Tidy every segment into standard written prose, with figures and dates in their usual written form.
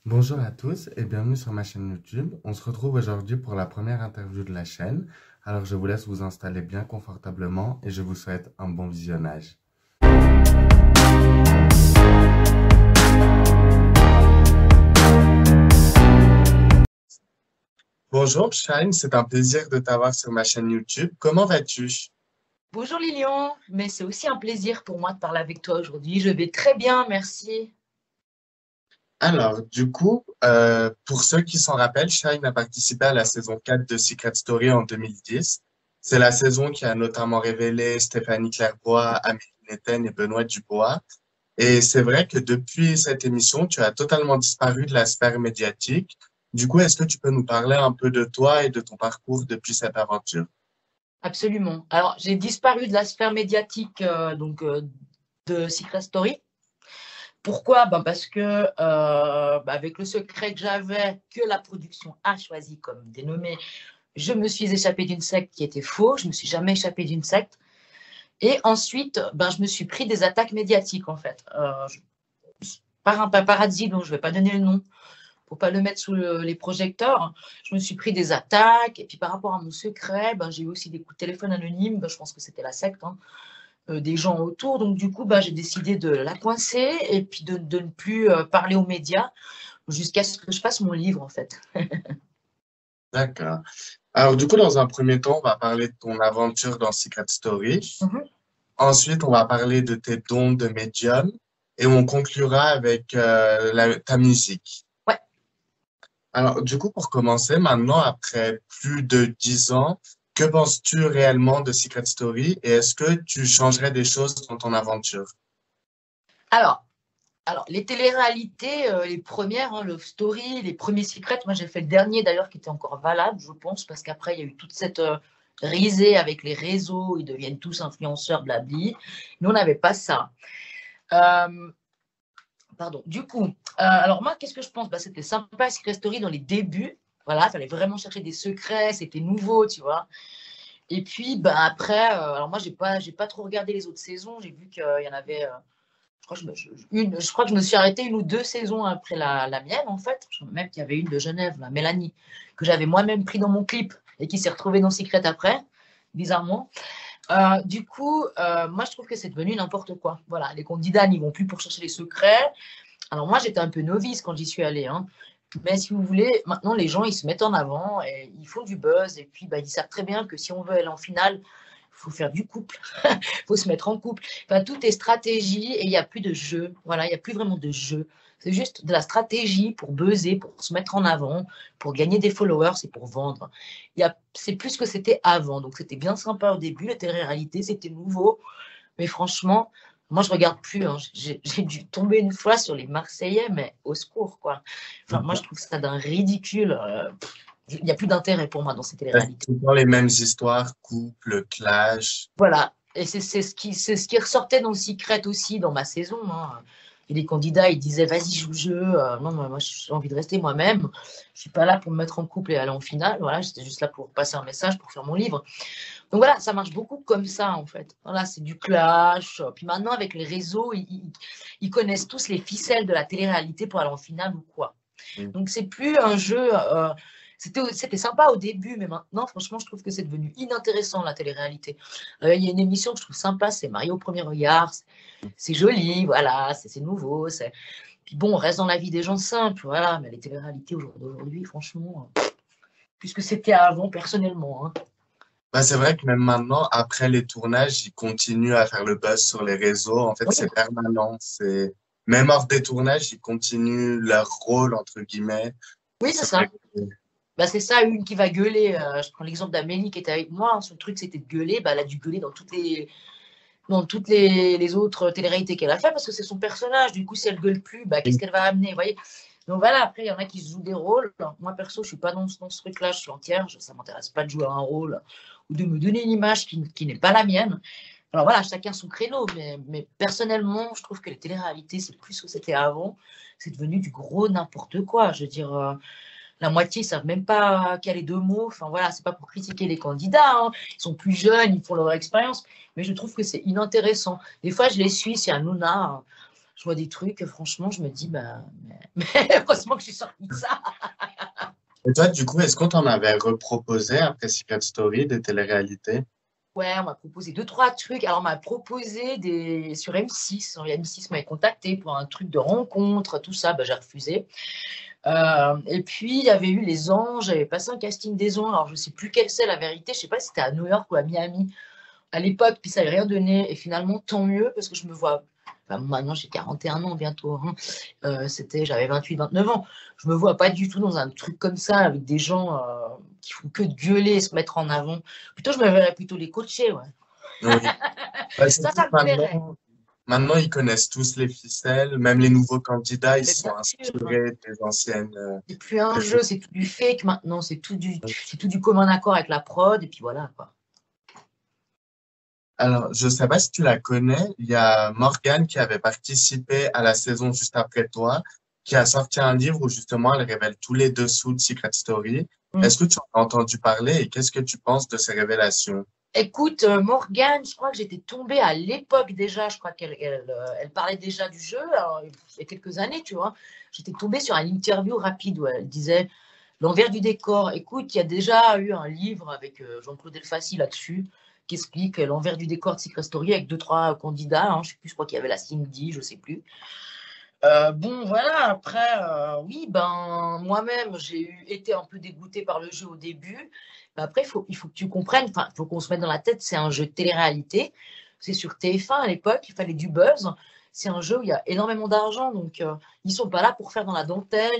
Bonjour à tous et bienvenue sur ma chaîne YouTube. On se retrouve aujourd'hui pour la première interview de la chaîne. Alors je vous laisse vous installer bien confortablement et je vous souhaite un bon visionnage. Bonjour Shine, c'est un plaisir de t'avoir sur ma chaîne YouTube. Comment vas-tu? Bonjour Lilian, mais c'est aussi un plaisir pour moi de parler avec toi aujourd'hui. Je vais très bien, merci. Alors, pour ceux qui s'en rappellent, Shine a participé à la saison 4 de Secret Story en 2010. C'est la saison qui a notamment révélé Stéphanie Clairbois, Amélie Netten et Benoît Dubois. Et c'est vrai que depuis cette émission, tu as totalement disparu de la sphère médiatique. Du coup, est-ce que tu peux nous parler un peu de toi et de ton parcours depuis cette aventure? Absolument. Alors, j'ai disparu de la sphère médiatique de Secret Story. Pourquoi? Parce que avec le secret que j'avais, que la production a choisi comme dénommé, je me suis échappée d'une secte qui était faux. Je ne me suis jamais échappée d'une secte. Et ensuite, je me suis pris des attaques médiatiques, en fait. Par un paparazzi dont je ne vais pas donner le nom, pour pas le mettre sous les projecteurs. Je me suis pris des attaques. Et puis par rapport à mon secret, j'ai eu aussi des coups de téléphone anonymes. Je pense que c'était la secte, hein, des gens autour. Donc du coup, j'ai décidé de la coincer et puis de ne plus parler aux médias jusqu'à ce que je fasse mon livre, en fait. D'accord. Alors, dans un premier temps, on va parler de ton aventure dans Secret Story. Mhm. Ensuite, on va parler de tes dons de médium et on conclura avec ta musique. Ouais. Alors, pour commencer, maintenant, après plus de 10 ans, que penses-tu réellement de Secret Story et est-ce que tu changerais des choses dans ton aventure? Alors, alors les téléréalités, les premières, hein, Love Story, les premiers secrets, moi j'ai fait le dernier d'ailleurs qui était encore valable, je pense, parce qu'après il y a eu toute cette risée avec les réseaux, ils deviennent tous influenceurs, blabli. Nous, on n'avait pas ça. Euh, Pardon. Du coup, alors moi, qu'est-ce que je pense? C'était sympa Secret Story dans les débuts. Voilà, il fallait vraiment chercher des secrets, c'était nouveau, tu vois. Et puis, après, alors moi, j'ai pas trop regardé les autres saisons. J'ai vu qu'il y en avait, je crois que je me suis arrêtée une ou deux saisons après la mienne, en fait. Je crois même qu'il y avait une de Genève, la Mélanie, que j'avais moi-même pris dans mon clip et qui s'est retrouvée dans Secret après, bizarrement. Moi, je trouve que c'est devenu n'importe quoi. Voilà, les candidats n'y vont plus pour chercher les secrets. Alors moi, j'étais un peu novice quand j'y suis allée, hein. Mais si vous voulez, maintenant, les gens, ils se mettent en avant et ils font du buzz. Et puis, ils savent très bien que si on veut aller en finale, il faut faire du couple. Il faut se mettre en couple. Enfin, tout est stratégie et il n'y a plus de jeu. Voilà, il n'y a plus vraiment de jeu. C'est juste de la stratégie pour buzzer, pour se mettre en avant, pour gagner des followers et pour vendre. C'est plus ce que c'était avant. Donc, c'était bien sympa au début. La télé-réalité, c'était nouveau. Mais franchement, moi, je regarde plus, hein. J'ai dû tomber une fois sur les Marseillais, mais au secours, quoi. Enfin, moi, je trouve ça d'un ridicule. Il n'y a plus d'intérêt pour moi dans ces C'est télé-réalités. toujours les mêmes histoires, couple, clash. Voilà. Et c'est ce qui ressortait dans le Secret aussi, dans ma saison, hein. Et les candidats, ils disaient, vas-y, joue le jeu. Non, moi, j'ai envie de rester moi-même. Je suis pas là pour me mettre en couple et aller en finale. Voilà, j'étais juste là pour passer un message, pour faire mon livre. Donc voilà, ça marche beaucoup comme ça, en fait. Voilà, c'est du clash. Puis maintenant, avec les réseaux, ils connaissent tous les ficelles de la télé-réalité pour aller en finale ou quoi. Donc c'est plus un jeu. C'était sympa au début, mais maintenant, franchement, je trouve que c'est devenu inintéressant, la télé-réalité. Il y a une émission que je trouve sympa, c'est Mario au premier regard. C'est joli, voilà, c'est nouveau. Puis bon, on reste dans la vie des gens simples, voilà. Mais les télé-réalités d'aujourd'hui, franchement, puisque c'était avant, personnellement, hein. Bah, c'est vrai que même maintenant, après les tournages, ils continuent à faire le buzz sur les réseaux. En fait, Oui, c'est permanent. Même hors des tournages, ils continuent leur rôle, entre guillemets. oui, c'est C'est ça. vrai que, C'est ça, une qui va gueuler. Je prends l'exemple d'Amélie qui était avec moi, hein. Son truc, c'était de gueuler. Elle a dû gueuler dans toutes les autres télé-réalités qu'elle a fait parce que c'est son personnage. Du coup, si elle gueule plus, qu'est-ce qu'elle va amener, vous voyez? Donc voilà, après, il y en a qui se jouent des rôles. Moi, perso, je suis pas dans ce truc-là. Je suis entière. Ça m'intéresse pas de jouer un rôle ou de me donner une image qui n'est pas la mienne. Alors voilà, chacun son créneau. Mais personnellement, je trouve que les télé-réalités, c'est plus ce que c'était avant. C'est devenu du gros n'importe quoi. Je veux dire, la moitié ne savent même pas caler deux mots. Enfin voilà, c'est pas pour critiquer les candidats, hein. Ils sont plus jeunes, ils font leur expérience, mais je trouve que c'est inintéressant. Des fois, je les suis, c'est un Nouna. Je vois des trucs, franchement, je me dis, bah, mais heureusement que je suis sortie de ça. Et toi, du coup, est-ce qu'on t'en avait reproposé après Secret Story des téléréalités? Ouais, on m'a proposé deux, trois trucs. Alors, on m'a proposé sur M6. M6 m'avait contacté pour un truc de rencontre, tout ça. Bah, j'ai refusé. Et puis, il y avait eu Les Anges. J'avais passé un casting des Anges. Alors, je ne sais plus quelle c'est la vérité. Je ne sais pas si c'était à New York ou à Miami à l'époque. Puis, ça n'avait rien donné. Et finalement, tant mieux parce que je me vois. Enfin, maintenant, j'ai 41 ans bientôt. Hein. J'avais 28, 29 ans. Je me vois pas du tout dans un truc comme ça avec des gens qui font que de gueuler et se mettre en avant. Plutôt, je me verrais plutôt les coacher. Ouais. Oui. Bah, Ça surtout que me plairait. maintenant, ils connaissent tous les ficelles. Même les nouveaux candidats, ils Mais sont bien sûr, inspirés des anciennes. c'est plus un Des- jeu, c'est tout du fake maintenant, c'est tout du commun accord avec la prod, et puis voilà, quoi. Alors, je sais pas si tu la connais. Il y a Morgane qui avait participé à la saison juste après toi, qui a sorti un livre où justement elle révèle tous les dessous de Secret Story. Mm. Est-ce que tu en as entendu parler et qu'est-ce que tu penses de ces révélations? Écoute, Morgane, je crois que j'étais tombée à l'époque déjà, je crois qu'elle parlait déjà du jeu, alors, il y a quelques années, tu vois. J'étais tombée sur une interview rapide où elle disait l'envers du décor. Écoute, il y a déjà eu un livre avec Jean-Claude Elfassi là-dessus qui explique l'envers du décor de Secret Story avec deux, trois candidats. Hein, je sais plus, je crois qu'il y avait la Cindy, je sais plus. Bon, voilà, après, oui, ben, moi-même, été un peu dégoûtée par le jeu au début. Mais après, il faut que tu comprennes, enfin, il faut qu'on se mette dans la tête, c'est un jeu de télé-réalité. C'est sur TF1 à l'époque, il fallait du buzz. C'est un jeu où il y a énormément d'argent, donc ils sont pas là pour faire dans la dentelle.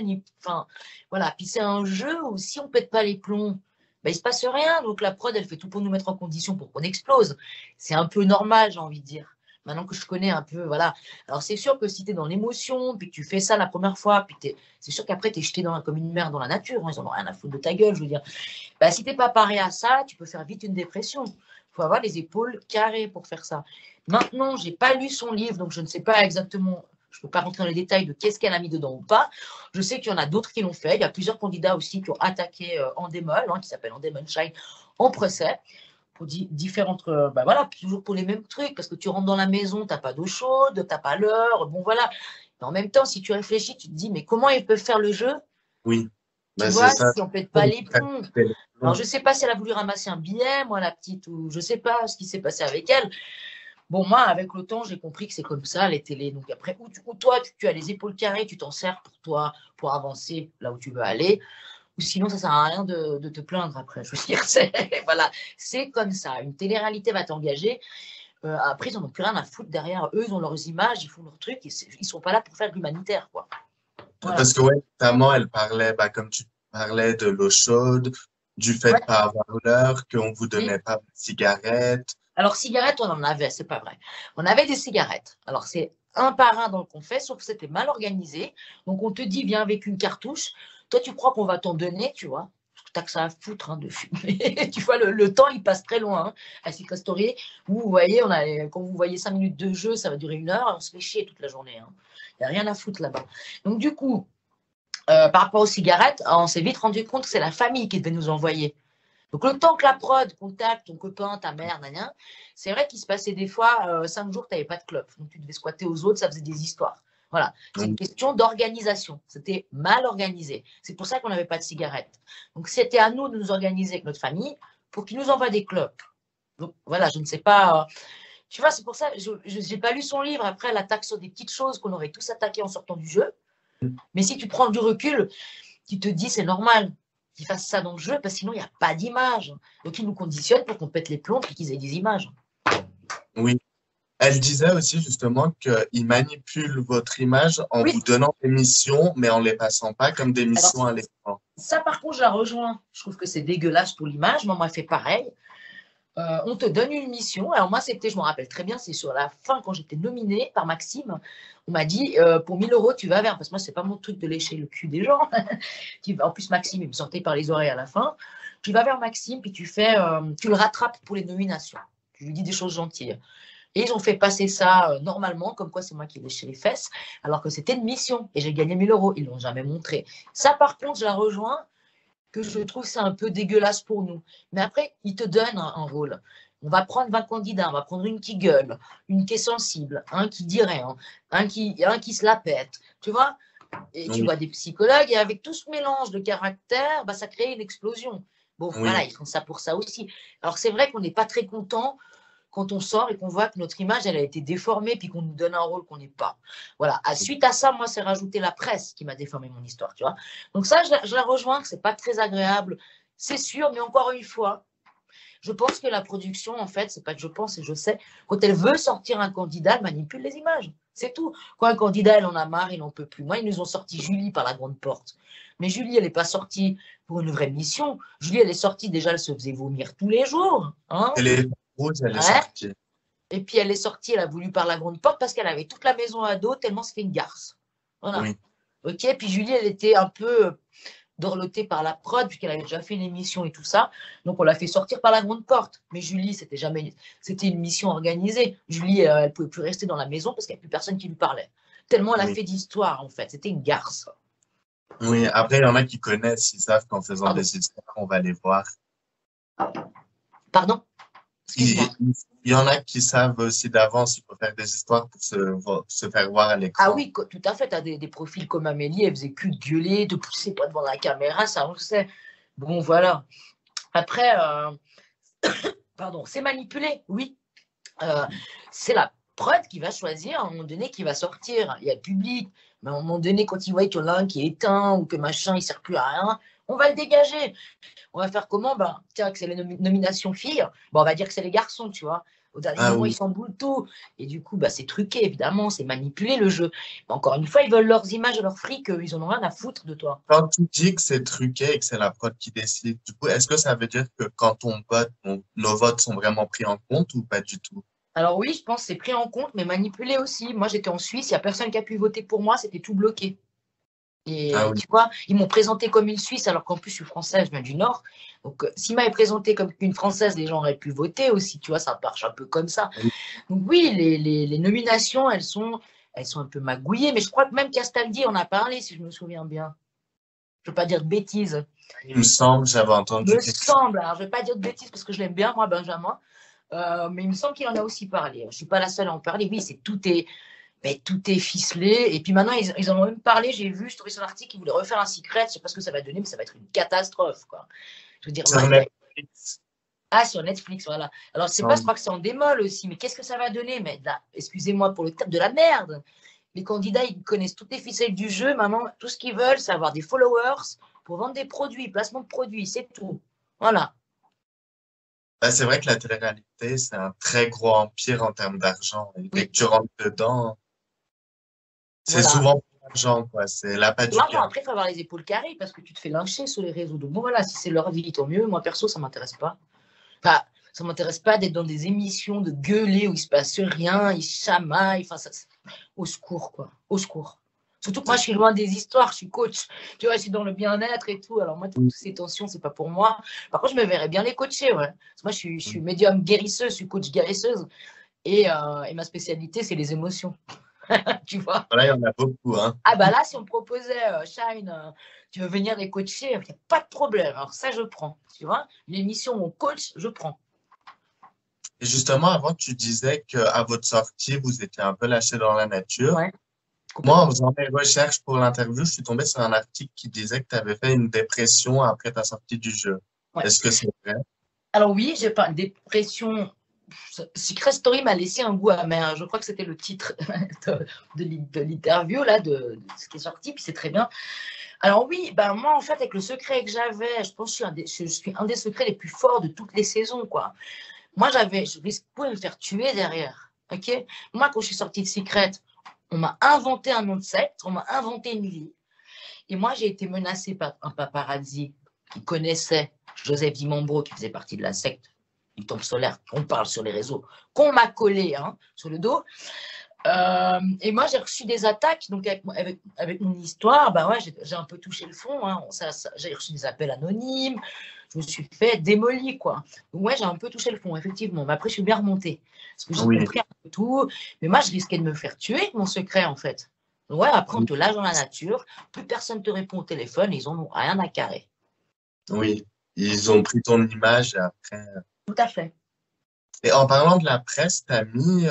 Enfin, voilà. Puis c'est un jeu où si on pète pas les plombs, ben, il se passe rien. Donc la prod, elle fait tout pour nous mettre en condition pour qu'on explose. C'est un peu normal, j'ai envie de dire. Maintenant que je connais un peu, voilà. Alors, c'est sûr que si tu es dans l'émotion, puis que tu fais ça la première fois, puis c'est sûr qu'après, tu es jeté comme une merde dans la nature. Hein, ils n'en ont rien à foutre de ta gueule, je veux dire. Bah, si tu n'es pas paré à ça, tu peux faire vite une dépression. Il faut avoir les épaules carrées pour faire ça. Maintenant, je n'ai pas lu son livre, donc je ne sais pas exactement, je ne peux pas rentrer dans les détails de qu'est-ce qu'elle a mis dedans ou pas. Je sais qu'il y en a d'autres qui l'ont fait. Il y a plusieurs candidats aussi qui ont attaqué Endemol, hein, qui s'appelle Endemol Shine, en procès pour différentes, bah voilà, toujours pour les mêmes trucs, parce que tu rentres dans la maison, tu n'as pas d'eau chaude, tu n'as pas l'heure, bon voilà. Mais en même temps, si tu réfléchis, tu te dis, mais comment ils peuvent faire le jeu, Oui, tu ben c'est vois, ça. si on ne pète pas les plombs. Alors, je ne sais pas si elle a voulu ramasser un billet, moi, la petite, ou je ne sais pas ce qui s'est passé avec elle. Bon, moi, avec le temps, j'ai compris que c'est comme ça, les télés. Donc après, ou toi, tu as les épaules carrées, tu t'en sers pour toi, pour avancer là où tu veux aller. Ou sinon, ça ne sert à rien de te plaindre après. Je veux dire, voilà, c'est comme ça. Une télé-réalité va t'engager. Après, ils n'en ont plus rien à foutre derrière. Eux, ils ont leurs images, ils font leur truc. Ils ne sont pas là pour faire de l'humanitaire, quoi. Voilà. Parce que ouais, notamment, elle parlait, bah, comme tu parlais, de l'eau chaude, du fait Ouais. de pas avoir l'heure, qu'on vous Oui. donnait pas de cigarettes. Alors, cigarettes, on en avait, c'est pas vrai. On avait des cigarettes. Alors, c'est un par un dans le qu'on fait, sauf que c'était mal organisé. Donc, on te dit, viens avec une cartouche. Toi, tu crois qu'on va t'en donner, tu vois. T'as que ça à foutre hein, de fumer. Tu vois, le temps, il passe très loin. Hein, à Secret Story, où vous voyez, quand vous voyez 5 minutes de jeu, ça va durer 1 heure. On se fait chier toute la journée. Hein. Il n'y a rien à foutre là-bas. Donc, du coup, par rapport aux cigarettes, on s'est vite rendu compte que c'est la famille qui devait nous envoyer. Donc, le temps que la prod contacte ton copain, ta mère, c'est vrai qu'il se passait des fois 5 jours, tu n'avais pas de clope. Donc, tu devais squatter aux autres, ça faisait des histoires. Voilà. C'est une Donc, question d'organisation. C'était mal organisé. C'est pour ça qu'on n'avait pas de cigarettes. Donc, c'était à nous de nous organiser avec notre famille pour qu'ils nous envoient des clopes. Donc, voilà, je ne sais pas. Tu vois, c'est pour ça, je n'ai pas lu son livre. Après, elle attaque sur des petites choses qu'on aurait tous attaquées en sortant du jeu. Mais si tu prends du recul, tu te dis c'est normal qu'ils fassent ça dans le jeu parce que sinon il n'y a pas d'image. Donc ils nous conditionnent pour qu'on pète les plombs et qu'ils aient des images. oui. Elle disait aussi justement qu'ils manipulent votre image en Oui, vous donnant des missions, mais en les passant pas comme des alors missions à l'écran. ça par contre je la rejoins. Je trouve que c'est dégueulasse pour l'image. Moi, on m'a fait pareil. On te donne une mission. Alors moi, je me rappelle très bien, c'est sur la fin quand j'étais nominée par Maxime. On m'a dit, pour 1 000 €, tu vas vers, parce que moi, c'est pas mon truc de lécher le cul des gens. En plus, Maxime, il me sortait par les oreilles à la fin. Tu vas vers Maxime, puis tu le rattrapes pour les nominations. Tu lui dis des choses gentilles. Et ils ont fait passer ça normalement, comme quoi c'est moi qui ai léché les fesses, alors que c'était une mission et j'ai gagné 1 000 €. Ils ne l'ont jamais montré. Ça, par contre, je la rejoins que je trouve c'est un peu dégueulasse pour nous. Mais après, ils te donnent un rôle. On va prendre 20 candidats, on va prendre une qui gueule, une qui est sensible, un qui dit rien, un qui se la pète, tu vois. Et tu Oui, vois des psychologues, et avec tout ce mélange de caractères, bah, ça crée une explosion. Bon, voilà, oui, ils font ça pour ça aussi. Alors, c'est vrai qu'on n'est pas très content quand on sort et qu'on voit que notre image, elle a été déformée, puis qu'on nous donne un rôle qu'on n'est pas. Voilà. Suite à ça, moi, c'est rajouté la presse qui m'a déformé mon histoire, tu vois. Donc ça, je la rejoins, que c'est pas très agréable, c'est sûr, mais encore une fois, je pense que la production, en fait, c'est pas que je pense et je sais, quand elle veut sortir un candidat, elle manipule les images. C'est tout. Quand un candidat, elle en a marre, il n'en peut plus. Moi, ils nous ont sorti Julie par la grande porte. Mais Julie, elle n'est pas sortie pour une vraie mission. Julie, elle est sortie, déjà, elle se faisait vomir tous les jours. Hein, Téléphone rouge, elle est ouais. sortie. Et puis, elle est sortie, elle a voulu par la grande porte parce qu'elle avait toute la maison à dos, tellement c'était une garce. Voilà. Oui, OK. Puis Julie, elle était un peu dorlotée par la prod, puisqu'elle avait déjà fait une émission et tout ça. Donc, on l'a fait sortir par la grande porte. Mais Julie, c'était une mission organisée. Julie, elle ne pouvait plus rester dans la maison parce qu'il n'y a plus personne qui lui parlait. Tellement elle a oui. fait d'histoire, en fait. C'était une garce. Oui, après, il y en a qui connaissent, ils savent qu'en faisant Pardon. des histoires, on va les voir. Pardon. Excuse-moi. Il, il y en a qui savent aussi d'avance, il faut faire des histoires pour se faire voir à Ah l'écran. oui, tout à fait. Tu as des profils comme Amélie, elle faisait que de gueuler, de pousser pas devant la caméra, ça on le sait. Bon, voilà. Après, pardon, c'est manipulé, oui. Euh, c'est la prod qui va choisir à un moment donné qui va sortir. Il y a le public, mais à un moment donné, quand il voit qu'il y en a un qui est éteint ou que machin, il ne sert plus à rien, on va le dégager. On va faire comment? Ben, tiens, que c'est les nominations filles, ben, on va dire que c'est les garçons, tu vois. Au dernier Ah moment, ils oui. s'emboulent tout. Et du coup, bah, c'est truqué, évidemment, c'est manipulé le jeu. Mais encore une fois, ils veulent leurs images et leurs fric, ils en ont rien à foutre de toi. Quand tu dis que c'est truqué et que c'est la prod qui décide, du coup, est-ce que ça veut dire que quand on vote, nos votes sont vraiment pris en compte ou pas du tout? Alors oui, je pense que c'est pris en compte, mais manipulé aussi. Moi, j'étais en Suisse, il n'y a personne qui a pu voter pour moi, c'était tout bloqué. Ah Et oui. tu vois, ils m'ont présenté comme une Suisse, alors qu'en plus, je suis française, je viens du Nord. Donc, s'ils m'avaient présenté comme une Française, les gens auraient pu voter aussi, tu vois, ça marche un peu comme ça. Oui. Donc, oui, les nominations, elles sont un peu magouillées, mais je crois que même Castaldi en a parlé, si je me souviens bien. Je ne veux pas dire de bêtises. Il me semble, j'avais entendu Me quelque chose. semble, alors je ne vais pas dire de bêtises parce que je l'aime bien, moi, Benjamin, mais il me semble qu'il en a aussi parlé. Je ne suis pas la seule à en parler. Oui, mais tout est ficelé. Et puis maintenant, ils en ont même parlé. J'ai vu, je trouvais son article, ils voulaient refaire un secret. Je ne sais pas ce que ça va donner, mais ça va être une catastrophe, quoi. Je veux dire, Sur Netflix, ah, sur Netflix, voilà. Alors, je sais pas, je semble. crois que c'est en démol aussi, mais qu'est-ce que ça va donner? Mais là, excusez-moi pour le terme, de la merde. Les candidats, ils connaissent toutes les ficelles du jeu. Maintenant, tout ce qu'ils veulent, c'est avoir des followers pour vendre des produits, placement de produits, c'est tout. Voilà. Bah, c'est vrai que la télé-réalité, c'est un très gros empire en termes d'argent. Et dès Oui, que tu rentres dedans, c'est voilà. souvent pour l'argent, quoi. C'est l'appât du L'argent, gain. après, il faut avoir les épaules carrées parce que tu te fais lyncher sur les réseaux. Donc, bon, voilà, si c'est leur vie, tant mieux. Moi, perso, ça ne m'intéresse pas. Enfin, ça ne m'intéresse pas d'être dans des émissions de gueuler où il ne se passe rien, ils chamaillent. Enfin, au secours, quoi. Au secours. Surtout que moi, je suis loin des histoires, je suis coach. Tu vois, je suis dans le bien-être et tout. Alors, moi, toutes ces tensions, c'est pas pour moi. Par contre, je me verrais bien les coacher, ouais. Parce que moi, je suis médium guérisseuse, je suis coach guérisseuse. Et ma spécialité, c'est les émotions. Tu vois. Voilà, il y en a beaucoup, hein. Ah, bah là, si on me proposait, Shine, tu veux venir les coacher, il n'y a pas de problème. Alors, ça, je prends. Tu vois, l'émission où on coach, je prends. Et justement, avant, tu disais qu'à votre sortie, vous étiez un peu lâché dans la nature. Ouais, Moi, en complètement. faisant mes recherches pour l'interview, je suis tombé sur un article qui disait que tu avais fait une dépression après ta sortie du jeu. Ouais. Est-ce que c'est vrai? Alors oui, j'ai pas une dépression. Secret Story m'a laissé un goût amer. Je crois que c'était le titre de l'interview là, de ce qui est sorti, puis c'est très bien. Alors oui, ben moi en fait avec le secret que j'avais, je pense que je suis un des secrets les plus forts de toutes les saisons quoi. Moi je pouvais me faire tuer derrière. Ok. Moi quand je suis sortie de Secret, on m'a inventé un nom de secte, on m'a inventé une vie. Et moi j'ai été menacée par un paparazzi qui connaissait Joseph Dimambro qui faisait partie de la secte du Temple solaire, on parle sur les réseaux, qu'on m'a collé hein, sur le dos. Et moi, j'ai reçu des attaques. Donc, avec mon histoire, bah ouais, j'ai un peu touché le fond. Hein. J'ai reçu des appels anonymes. Je me suis fait démolir, quoi. Donc, ouais, j'ai un peu touché le fond, effectivement. Mais après, je suis bien remontée. Parce que j'ai Oui, compris un peu tout. Mais moi, je risquais de me faire tuer, mon secret, en fait. Donc, ouais, après, on oui, te lâche dans la nature. Plus personne te répond au téléphone. Ils en ont rien à carrer. oui. Ils ont pris ton image et après. Tout à fait. Et en parlant de la presse, tu as mis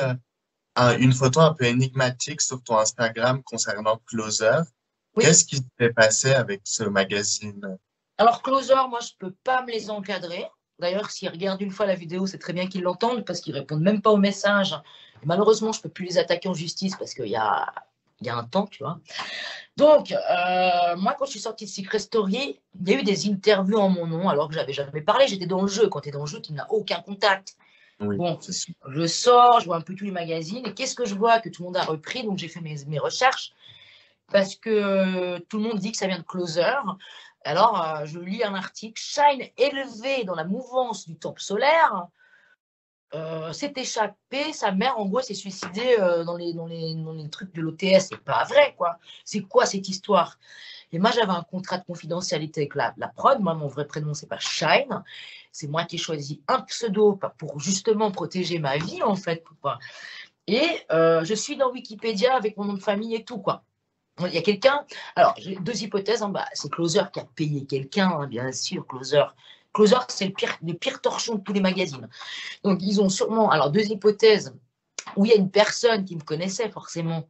une photo un peu énigmatique sur ton Instagram concernant Closer. Oui. Qu'est-ce qui s'est passé avec ce magazine? Alors, Closer, moi, je ne peux pas me les encadrer. D'ailleurs, s'ils regardent une fois la vidéo, c'est très bien qu'ils l'entendent parce qu'ils ne répondent même pas aux messages. Et malheureusement, je ne peux plus les attaquer en justice parce qu'il y a un temps, tu vois. Donc, moi, quand je suis sortie de Secret Story, il y a eu des interviews en mon nom alors que j'avais jamais parlé. J'étais dans le jeu. Quand tu es dans le jeu, tu n'as aucun contact. Oui, Bon, c'est sûr. je sors, je vois un peu tous les magazines. Et qu'est-ce que je vois que tout le monde a repris? Donc, j'ai fait mes recherches parce que tout le monde dit que ça vient de Closer. Alors, je lis un article. Shine, élevé dans la mouvance du temple solaire, s'est échappé. Sa mère, en gros, s'est suicidée dans les trucs de l'OTS. C'est pas vrai, quoi. C'est quoi cette histoire? Et moi, j'avais un contrat de confidentialité avec la prod. Moi, mon vrai prénom, c'est pas Shine. C'est moi qui ai choisi un pseudo pour justement protéger ma vie, en fait. Et je suis dans Wikipédia avec mon nom de famille et tout, quoi. Il y a quelqu'un. Alors, j'ai deux hypothèses. Hein. Bah, c'est Closer qui a payé quelqu'un, hein, bien sûr. Closer. Closer, c'est le pire torchon de tous les magazines. Donc, ils ont sûrement. Alors, deux hypothèses où il y a une personne qui me connaissait forcément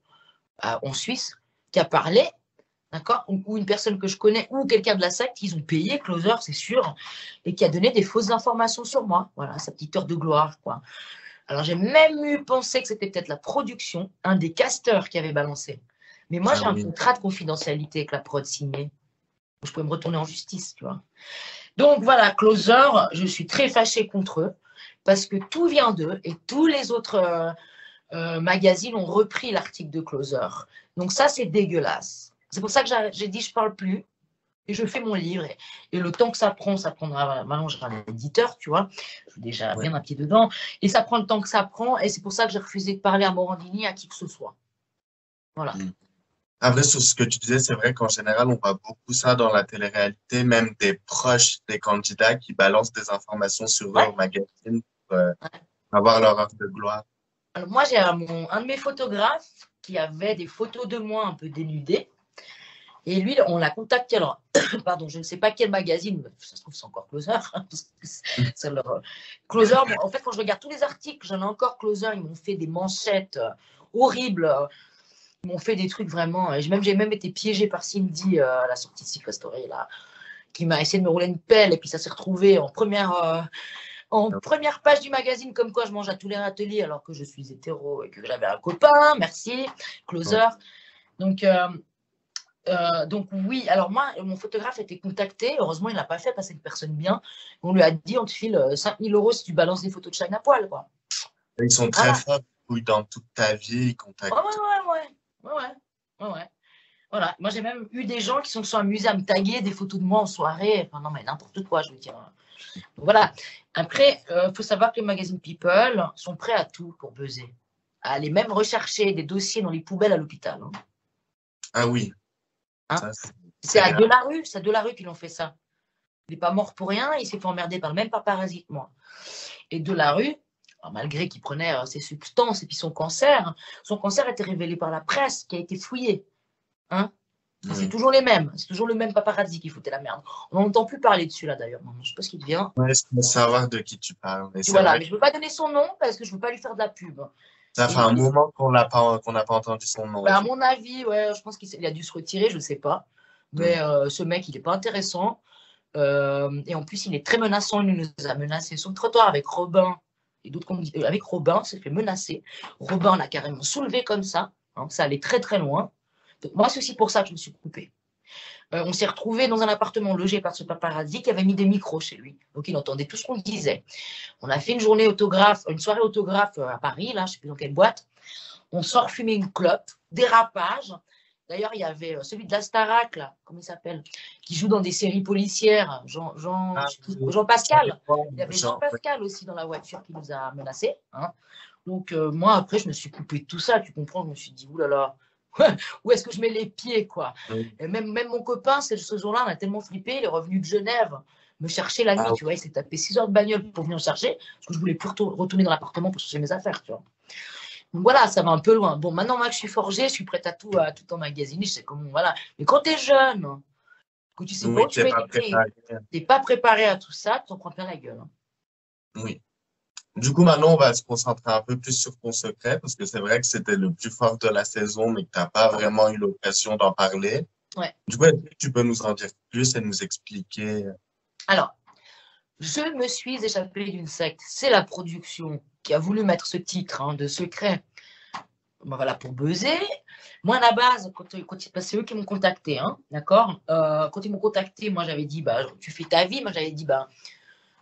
en Suisse qui a parlé, d'accord, ou une personne que je connais, ou quelqu'un de la secte, ils ont payé Closer, c'est sûr, et qui a donné des fausses informations sur moi. Voilà, sa petite heure de gloire, quoi. Alors, j'ai même eu pensé que c'était peut-être la production, un des casteurs qui avait balancé. Mais moi, Ah j'ai un oui. contrat de confidentialité avec la prod signé. Je pourrais me retourner en justice, tu vois. Donc, voilà, Closer, je suis très fâchée contre eux parce que tout vient d'eux et tous les autres magazines ont repris l'article de Closer. Donc, ça, c'est dégueulasse. C'est pour ça que j'ai dit je ne parle plus et je fais mon livre. Et le temps que ça prend, ça prendra. Maintenant, j'ai un éditeur, tu vois. Je suis déjà Ouais. bien un pied dedans. Et ça prend le temps que ça prend. Et c'est pour ça que j'ai refusé de parler à Morandini, à qui que ce soit. Voilà. Mm. Après, sur ce que tu disais, c'est vrai qu'en général, on voit beaucoup ça dans la télé-réalité, même des proches des candidats qui balancent des informations sur eux Ouais. au magazine pour avoir leur heure de gloire. Alors, moi, j'ai un de mes photographes qui avait des photos de moi un peu dénudées. Et lui, on l'a contacté. Alors, pardon, je ne sais pas quel magazine, mais ça se trouve, c'est encore Closer. C'est leur Closer. Bon, en fait, quand je regarde tous les articles, j'en ai encore Closer. Ils m'ont fait des manchettes horribles. Ils m'ont fait des trucs vraiment. J'ai même été piégée par Cindy à la sortie de Secret Story, là, qui m'a essayé de me rouler une pelle. Et puis, ça s'est retrouvé en première page du magazine, comme quoi je mange à tous les râteliers alors que je suis hétéro et que j'avais un copain. Merci. Ouais. Closer. Donc, donc oui, alors moi, mon photographe a été contacté. Heureusement, il n'a pas fait passer une personne bien. On lui a dit, on te file 5 000 € si tu balances des photos de Shine à poil, quoi. Ils sont très Voilà. forts, oui, dans toute ta vie, ils Ouais, contactent tout. ouais, ouais, ouais, ouais, ouais, ouais. Voilà. Moi, j'ai même eu des gens qui se sont amusés à me taguer des photos de moi en soirée. Enfin, non, mais n'importe quoi, je veux dire. Donc, voilà. Après, il faut savoir que les magazines People sont prêts à tout pour buzzer. À aller même rechercher des dossiers dans les poubelles à l'hôpital. Hein. Ah oui, Hein. ça, C'est c'est à grave. Delarue, c'est à Delarue qu'ils ont fait ça. Il n'est pas mort pour rien, il s'est fait emmerder par le même paparazzi que moi. Et Delarue, malgré qu'il prenait ses substances et puis son cancer a été révélé par la presse, qui a été fouillé. Hein. Et c'est Oui. toujours les mêmes, c'est toujours le même paparazzi qui foutait la merde. On n'entend plus parler dessus là d'ailleurs. Je ne sais pas ce qu'il devient. Ouais, je veux savoir de qui tu parles. Mais c'est Voilà, vrai mais que je ne veux pas donner son nom parce que je ne veux pas lui faire de la pub. ça fait Et un lui, moment qu'on n'a pas entendu son nom, à effectivement. mon avis, ouais, je pense qu'il a dû se retirer, je ne sais pas. Mais Oui. ce mec, il n'est pas intéressant. Et en plus, il est très menaçant. Il nous a menacé sur le trottoir avec Robin et d'autres avec Robin, s'est fait menacer. Robin l'a carrément soulevé comme ça. Hein, ça allait très très loin. Donc, moi, c'est aussi pour ça que je me suis coupée. On s'est retrouvé dans un appartement logé par ce paparazzi qui avait mis des micros chez lui. Donc, il entendait tout ce qu'on disait. On a fait une soirée autographe à Paris, là, je ne sais plus dans quelle boîte. On sort fumer une clope, dérapage. D'ailleurs, il y avait celui de la Starac, là, comment il s'appelle, qui joue dans des séries policières, Ah, oui. Jean-Pascal. Il y avait Genre, ouais. Jean-Pascal aussi dans la voiture qui nous a menacés. Hein. Donc, moi, après, je me suis coupé de tout ça, tu comprends. Je me suis dit, oulala, où est-ce que je mets les pieds, quoi. Oui. Et même mon copain, ce jour-là, on a tellement flippé, il est revenu de Genève me chercher la nuit, Ah, tu vois. Il s'est tapé 6 heures de bagnole pour venir me chercher, parce que je voulais plus retourner dans l'appartement pour chercher mes affaires, tu vois. Donc voilà, ça va un peu loin. Bon, maintenant, moi que je suis forgée, je suis prête à tout emmagasiner, je sais comment, voilà. Mais quand tu es jeune, que tu sais pas où oui, tu t'es vas pas écouter, préparé. tu n'es pas préparé à tout ça, tu t'en prends plein la gueule. Hein. Oui. Du coup, maintenant, on va se concentrer un peu plus sur ton secret, parce que c'est vrai que c'était le plus fort de la saison, mais que t'as pas vraiment eu l'occasion d'en parler. Ouais. Du coup, est-ce que tu peux nous en dire plus et nous expliquer? Alors, je me suis échappée d'une secte. C'est la production qui a voulu mettre ce titre de secret. Ben voilà, pour buzzer. Moi, à la base, c'est eux qui m'ont contacté, d'accord. Quand ils m'ont contacté, moi, j'avais dit, bah, tu fais ta vie. Moi, j'avais dit, bah,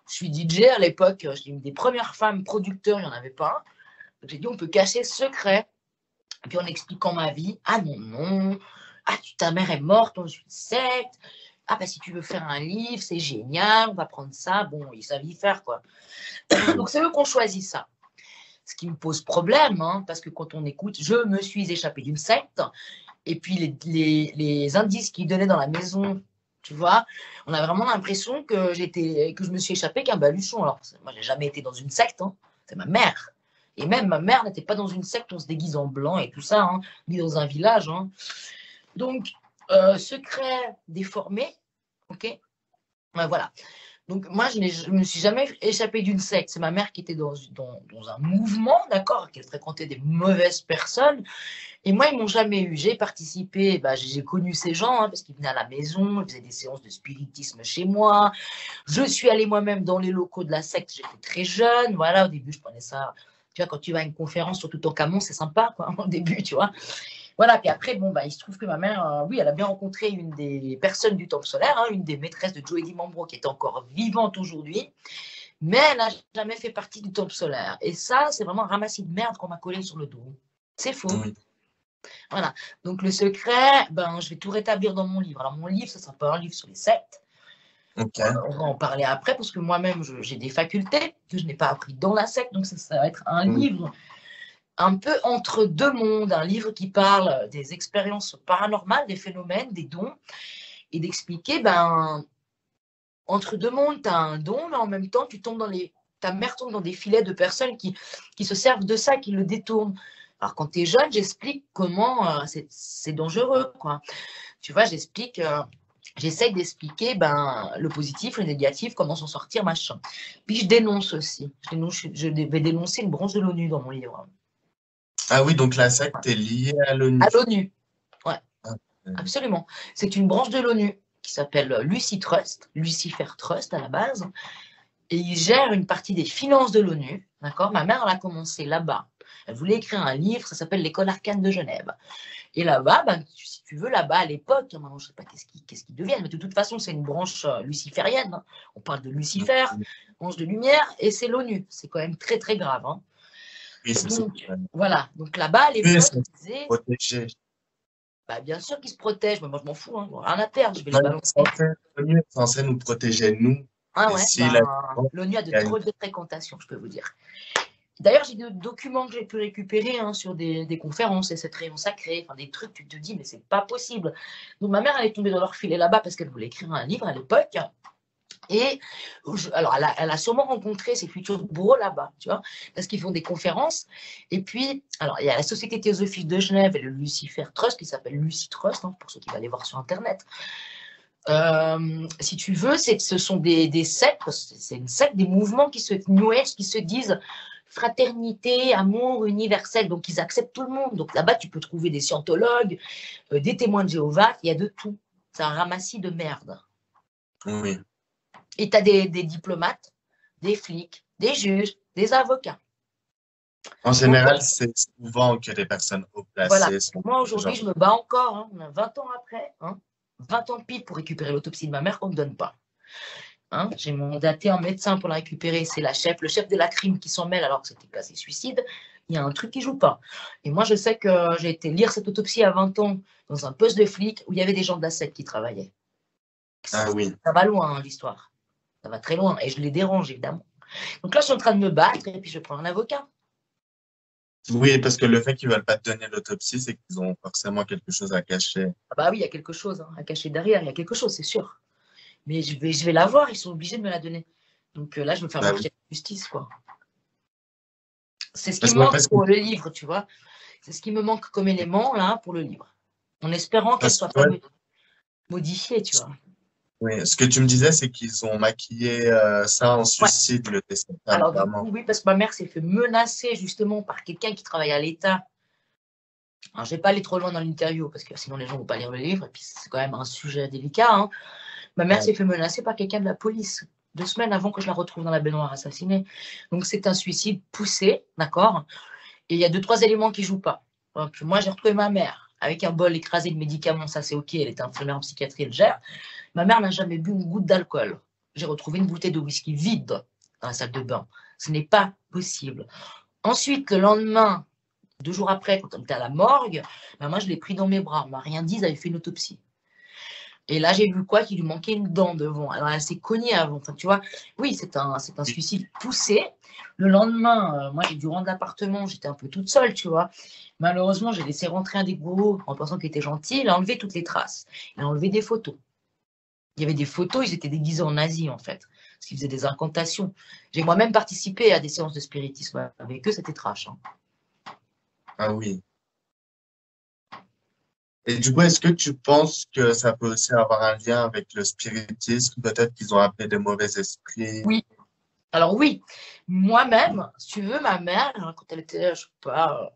je suis DJ à l'époque. Je suis une des premières femmes producteurs, il n'y en avait pas. Donc, j'ai dit, on peut cacher ce secret. Et puis, en expliquant ma vie, ah non, non. Ah, ta mère est morte dans une secte. Ah, bah, si tu veux faire un livre, c'est génial, on va prendre ça. Bon, ils savent y faire, quoi. Donc, c'est eux qui ont choisi ça. Ce qui me pose problème, parce que quand on écoute, je me suis échappée d'une secte, et puis les indices qu'ils donnaient dans la maison, tu vois, on a vraiment l'impression que je me suis échappée qu'un baluchon. Alors, moi, j'ai jamais été dans une secte, c'est ma mère. Et même ma mère n'était pas dans une secte, on se déguise en blanc et tout ça, ni dans un village. Donc, secret déformé, ok, voilà. Donc, moi, je ne me suis jamais échappée d'une secte. C'est ma mère qui était dans un mouvement, d'accord, qu'elle fréquentait des mauvaises personnes. Et moi, ils m'ont jamais eu. J'ai participé, j'ai connu ces gens, parce qu'ils venaient à la maison, ils faisaient des séances de spiritisme chez moi. Je suis allée moi-même dans les locaux de la secte, j'étais très jeune. Voilà, au début, je prenais ça. Tu vois, quand tu vas à une conférence, surtout en Camon, c'est sympa, quoi, au début, tu vois. Voilà, puis après, bon, il se trouve que ma mère, oui, elle a bien rencontré une des personnes du Temple solaire, une des maîtresses de Joe Dimambro, qui est encore vivante aujourd'hui, mais elle n'a jamais fait partie du Temple solaire. Et ça, c'est vraiment un ramassis de merde qu'on m'a collé sur le dos. C'est faux. Oui. Voilà. Donc, le secret, je vais tout rétablir dans mon livre. Alors, mon livre, ça ne sera pas un livre sur les sectes. Ok. On va en parler après, parce que moi-même, j'ai des facultés que je n'ai pas appris dans la secte. Donc, ça va être un Oui. livre un peu entre deux mondes, un livre qui parle des expériences paranormales, des phénomènes, des dons, et d'expliquer, entre deux mondes, tu as un don, mais en même temps, ta mère tombe dans des filets de personnes qui se servent de ça, qui le détournent. Alors, quand tu es jeune, j'explique comment c'est dangereux, quoi. Tu vois, j'essaye d'expliquer le positif, le négatif, comment s'en sortir, machin. Puis je dénonce aussi. Je vais dénoncer une branche de l'ONU dans mon livre. Ah oui, donc la secte est liée à À l'ONU. l'ONU, ouais. Ah, Absolument. C'est une branche de l'ONU qui s'appelle Lucy Trust, Lucifer Trust à la base, et il gère une partie des finances de l'ONU. D'accord. Ma mère, elle a commencé là-bas. Elle voulait écrire un livre, ça s'appelle L'école arcane de Genève. Et là-bas, si tu veux, là-bas à l'époque, maintenant je ne sais pas qu'est-ce qu'ils deviennent, mais de toute façon, c'est une branche luciférienne. On parle de Lucifer, ange de lumière, et c'est l'ONU. C'est quand même très, très grave. oui, c'est ça. Donc, voilà. Donc là-bas, à Oui, l'époque, c'est ils disaient. protégé. Bien sûr qu'ils se protègent, mais moi je m'en fous, rien à perdre, je vais les Non, balancer. l'ONU est censé nous protéger, nous. Ah Et ouais, si la l'ONU a de gagne. trop de fréquentation, je peux vous dire. D'ailleurs, j'ai des documents que j'ai pu récupérer sur des conférences et cette réunion sacrée, des trucs, tu te dis, mais c'est pas possible. Donc ma mère, elle est tombée dans leur filet là-bas parce qu'elle voulait écrire un livre à l'époque. Et alors, elle a sûrement rencontré ses futurs bourreaux là-bas, tu vois, parce qu'ils font des conférences. Et puis, alors, il y a la Société théosophique de Genève et le Lucifer Trust, qui s'appelle Lucy Trust, pour ceux qui veulent aller voir sur Internet. Si tu veux, ce sont des sectes, c'est une secte, des mouvements New Age qui se disent fraternité, amour universel, donc ils acceptent tout le monde. Donc là-bas, tu peux trouver des scientologues, des témoins de Jéhovah, il y a de tout. C'est un ramassis de merde. Oui. Et tu as des diplomates, des flics, des juges, des avocats. En général, c'est souvent que les personnes haut Voilà. placées sont Moi, aujourd'hui, genre. je me bats encore, 20 ans après, 20 ans pile pour récupérer l'autopsie de ma mère qu'on ne me donne pas. J'ai mandaté un médecin pour la récupérer, c'est le chef de la crime qui s'en mêle alors que c'était classé suicide. Il y a un truc qui joue pas. Et moi, je sais que j'ai été lire cette autopsie à 20 ans dans un poste de flic où il y avait des gens de la secte qui travaillaient. Ah oui. Ça va loin, l'histoire. Ça va très loin. Et je les dérange, évidemment. Donc là, je suis en train de me battre et puis je prends un avocat. Oui, parce que le fait qu'ils veulent pas te donner l'autopsie, c'est qu'ils ont forcément quelque chose à cacher. Ah oui, il y a quelque chose à cacher derrière. Il y a quelque chose, c'est sûr. Mais je vais la voir. Ils sont obligés de me la donner. Donc là, je vais me faire Bah marcher oui. la justice, quoi. C'est ce qui Parce me que, manque pour le livre, tu vois. C'est ce qui me manque comme élément, là, pour le livre. En espérant qu'elle parce soit que, pas ouais, modifiée, tu vois. Oui, ce que tu me disais, c'est qu'ils ont maquillé ça en Ouais. suicide, le décès de ta Alors du maman. coup, oui, parce que ma mère s'est fait menacer justement par quelqu'un qui travaille à l'État. Alors, je vais pas aller trop loin dans l'interview parce que sinon les gens vont pas lire le livre et puis c'est quand même un sujet délicat, hein. Ma mère Ouais. s'est fait menacer par quelqu'un de la police 2 semaines avant que je la retrouve dans la baignoire assassinée. Donc c'est un suicide poussé, d'accord. Et il y a deux, trois éléments qui jouent pas. Donc moi j'ai retrouvé ma mère avec un bol écrasé de médicaments, ça c'est ok, elle était infirmière en psychiatrie, elle gère. Ma mère n'a jamais bu une goutte d'alcool. J'ai retrouvé une bouteille de whisky vide dans la salle de bain. Ce n'est pas possible. Ensuite, le lendemain, 2 jours après, quand on était à la morgue, ben moi je l'ai pris dans mes bras. On m'a rien dit, ils avaient fait une autopsie. Et là, j'ai vu quoi? Qu'il lui manquait une dent devant. Alors, elle s'est cognée avant. Enfin, tu vois, oui, c'est un suicide poussé. Le lendemain, moi, j'ai dû rendre l'appartement. J'étais un peu toute seule, tu vois. Malheureusement, j'ai laissé rentrer un des gros en pensant qu'il était gentil. Il a enlevé toutes les traces. Il a enlevé des photos. Il y avait des photos, ils étaient déguisés en nazis, en fait. Parce qu'ils faisaient des incantations. J'ai moi-même participé à des séances de spiritisme avec eux. C'était trash, hein. Ah oui. Et du coup, est-ce que tu penses que ça peut aussi avoir un lien avec le spiritisme? Peut-être qu'ils ont appelé des mauvais esprits. Oui. Alors, oui. Moi-même, si tu veux, ma mère, hein, quand elle était, je sais pas,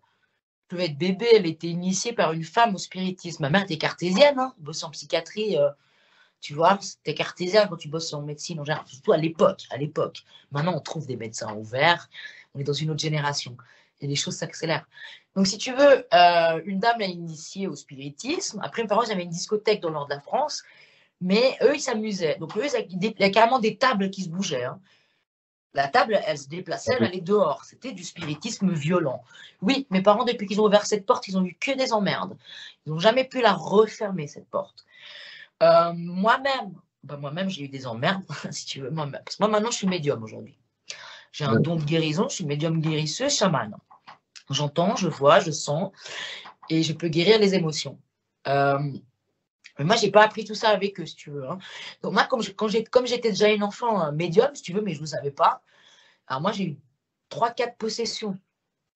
je devais être bébé, elle était initiée par une femme au spiritisme. Ma mère était cartésienne, hein, bossait en psychiatrie, tu vois, c'était cartésien quand tu bosses en médecine, en général, surtout à l'époque, à l'époque. Maintenant, on trouve des médecins ouverts, on est dans une autre génération, et les choses s'accélèrent. Donc, si tu veux, une dame l'a initiée au spiritisme. Après, mes parents, j'avais une discothèque dans le nord de la France, mais eux, ils s'amusaient. Donc, eux, il y a carrément des tables qui se bougeaient, hein. La table, elle se déplaçait, elle Oui. allait dehors. C'était du spiritisme violent. Oui, mes parents, depuis qu'ils ont ouvert cette porte, ils ont eu que des emmerdes. Ils n'ont jamais pu la refermer, cette porte. Moi-même, moi-même, j'ai eu des emmerdes, si tu veux, moi-même. Parce que moi, maintenant, je suis médium aujourd'hui. J'ai un Oui. don de guérison, je suis médium guérisseuse, chaman. J'entends, je vois, je sens, et je peux guérir les émotions. Euh, mais moi, j'ai pas appris tout ça avec eux, si tu veux, hein. Donc moi, comme j'étais déjà une enfant médium, si tu veux, mais je ne le savais pas, alors moi, j'ai eu 3, 4 possessions.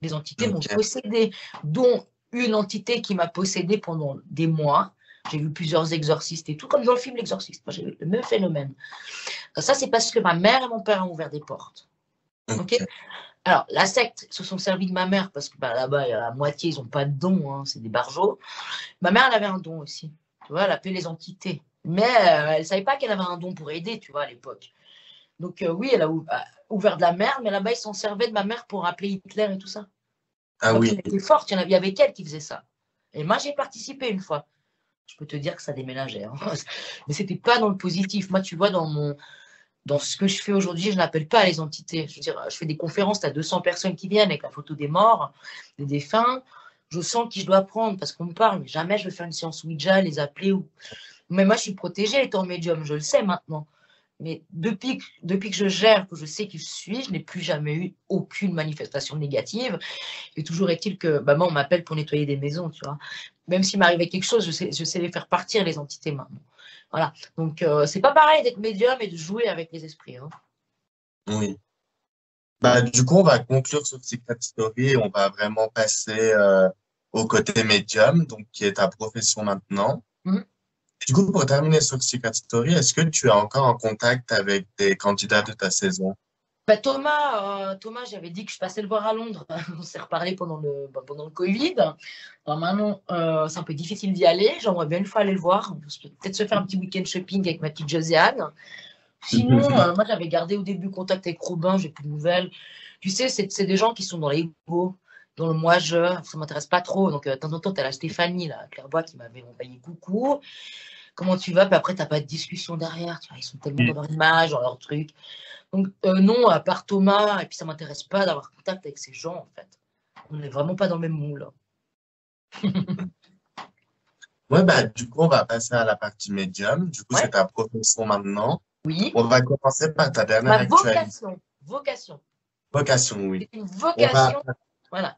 Les entités m'ont Ok. possédé, dont une entité qui m'a possédé pendant des mois. J'ai vu plusieurs exorcistes et tout, comme dans le film L'Exorciste. Moi, j'ai eu le même phénomène. Ça, c'est parce que ma mère et mon père ont ouvert des portes. Ok. Ok. Alors, la secte se sont servis de ma mère parce que là-bas, la moitié, ils n'ont pas de don, hein, c'est des barjots. Ma mère, elle avait un don aussi. Tu vois, elle appelait les entités. Mais elle ne savait pas qu'elle avait un don pour aider, tu vois, à l'époque. Donc, oui, elle a ouvert de la merde, mais là-bas, ils s'en servaient de ma mère pour appeler Hitler et tout ça. Ah Donc, oui. elle était forte. Il y avait qu'elle qui faisait ça. Et moi, j'ai participé une fois. Je peux te dire que ça déménageait, hein. Mais c'était pas dans le positif. Moi, tu vois, dans ce que je fais aujourd'hui, je n'appelle pas les entités. Je veux dire, je fais des conférences, tu as 200 personnes qui viennent avec la photo des morts, des défunts. Je sens qui je dois prendre parce qu'on me parle. Mais jamais je vais faire une séance Ouija, les appeler. Mais moi, je suis protégée étant médium. Je le sais maintenant. Mais depuis que je gère, que je sais qui je suis, je n'ai plus jamais eu aucune manifestation négative. Et toujours est-il que moi, on m'appelle pour nettoyer des maisons, tu vois. Même s'il m'arrivait quelque chose, je sais les faire partir, les entités, maintenant. Voilà. Donc, c'est pas pareil d'être médium et de jouer avec les esprits, hein. Oui. Bah, du coup, on va conclure sur Secret Story et on va vraiment passer au côté médium, donc qui est ta profession maintenant. Mhm. Du coup, pour terminer sur Secret Story, est-ce que tu es encore en contact avec des candidats de ta saison? Thomas, j'avais dit que je passais le voir à Londres. On s'est reparlé pendant le Covid. Alors maintenant, c'est un peu difficile d'y aller. J'aimerais bien une fois aller le voir. Peut-être se faire un petit week-end shopping avec ma petite Josiane. Sinon, moi, j'avais gardé au début contact avec Robin, j'ai plus de nouvelles. Tu sais, c'est des gens qui sont dans l'ego, dans le moi-je, ça m'intéresse pas trop. Donc, de temps en temps, tu as la Stéphanie, là, Clairbois, qui m'avait envoyé coucou. Comment tu vas? Puis après, t'as pas de discussion derrière. Tu vois, ils sont tellement dans leur image, dans leur truc. Donc, non, à part Thomas, et puis ça m'intéresse pas d'avoir contact avec ces gens, en fait. On n'est vraiment pas dans le même moule. Ouais, bah, du coup, on va passer à la partie médium. Du coup, c'est Ouais, ta profession maintenant. oui. On va commencer par ta Ma dernière actualité. vocation. Vocation. Vocation, oui. C'est une On va, vocation. Voilà.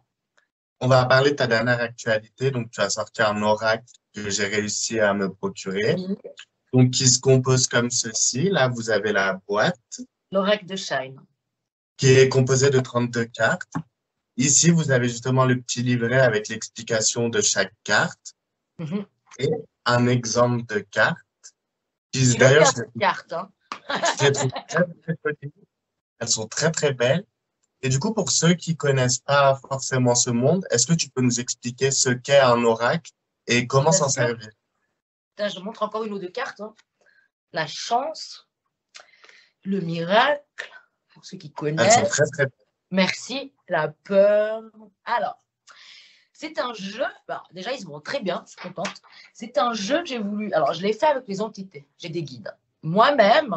on va parler de ta dernière actualité. Donc, tu as sorti un oracle que j'ai réussi à me procurer. Oui. Donc, qui se compose comme ceci. Là, vous avez la boîte L'oracle de Shine. qui est composée de 32 cartes. Ici, vous avez justement le petit livret avec l'explication de chaque carte Mhm. et un exemple de carte Puis Tu l'as vu d'ailleurs, à cette carte, hein? je les trouve très, très jolies. Elles sont très, très belles. Et du coup, pour ceux qui connaissent pas forcément ce monde, est-ce que tu peux nous expliquer ce qu'est un oracle et comment Bien s'en sûr. servir? Putain, je montre encore une ou deux cartes, hein. La chance, le miracle, pour ceux qui Elles sont connaissent. très, très belles. Merci, la peur. Alors, c'est un jeu. Bah, déjà, ils se vont très bien, je suis contente. C'est un jeu que j'ai voulu. Alors, je l'ai fait avec les entités. J'ai des guides. Moi-même,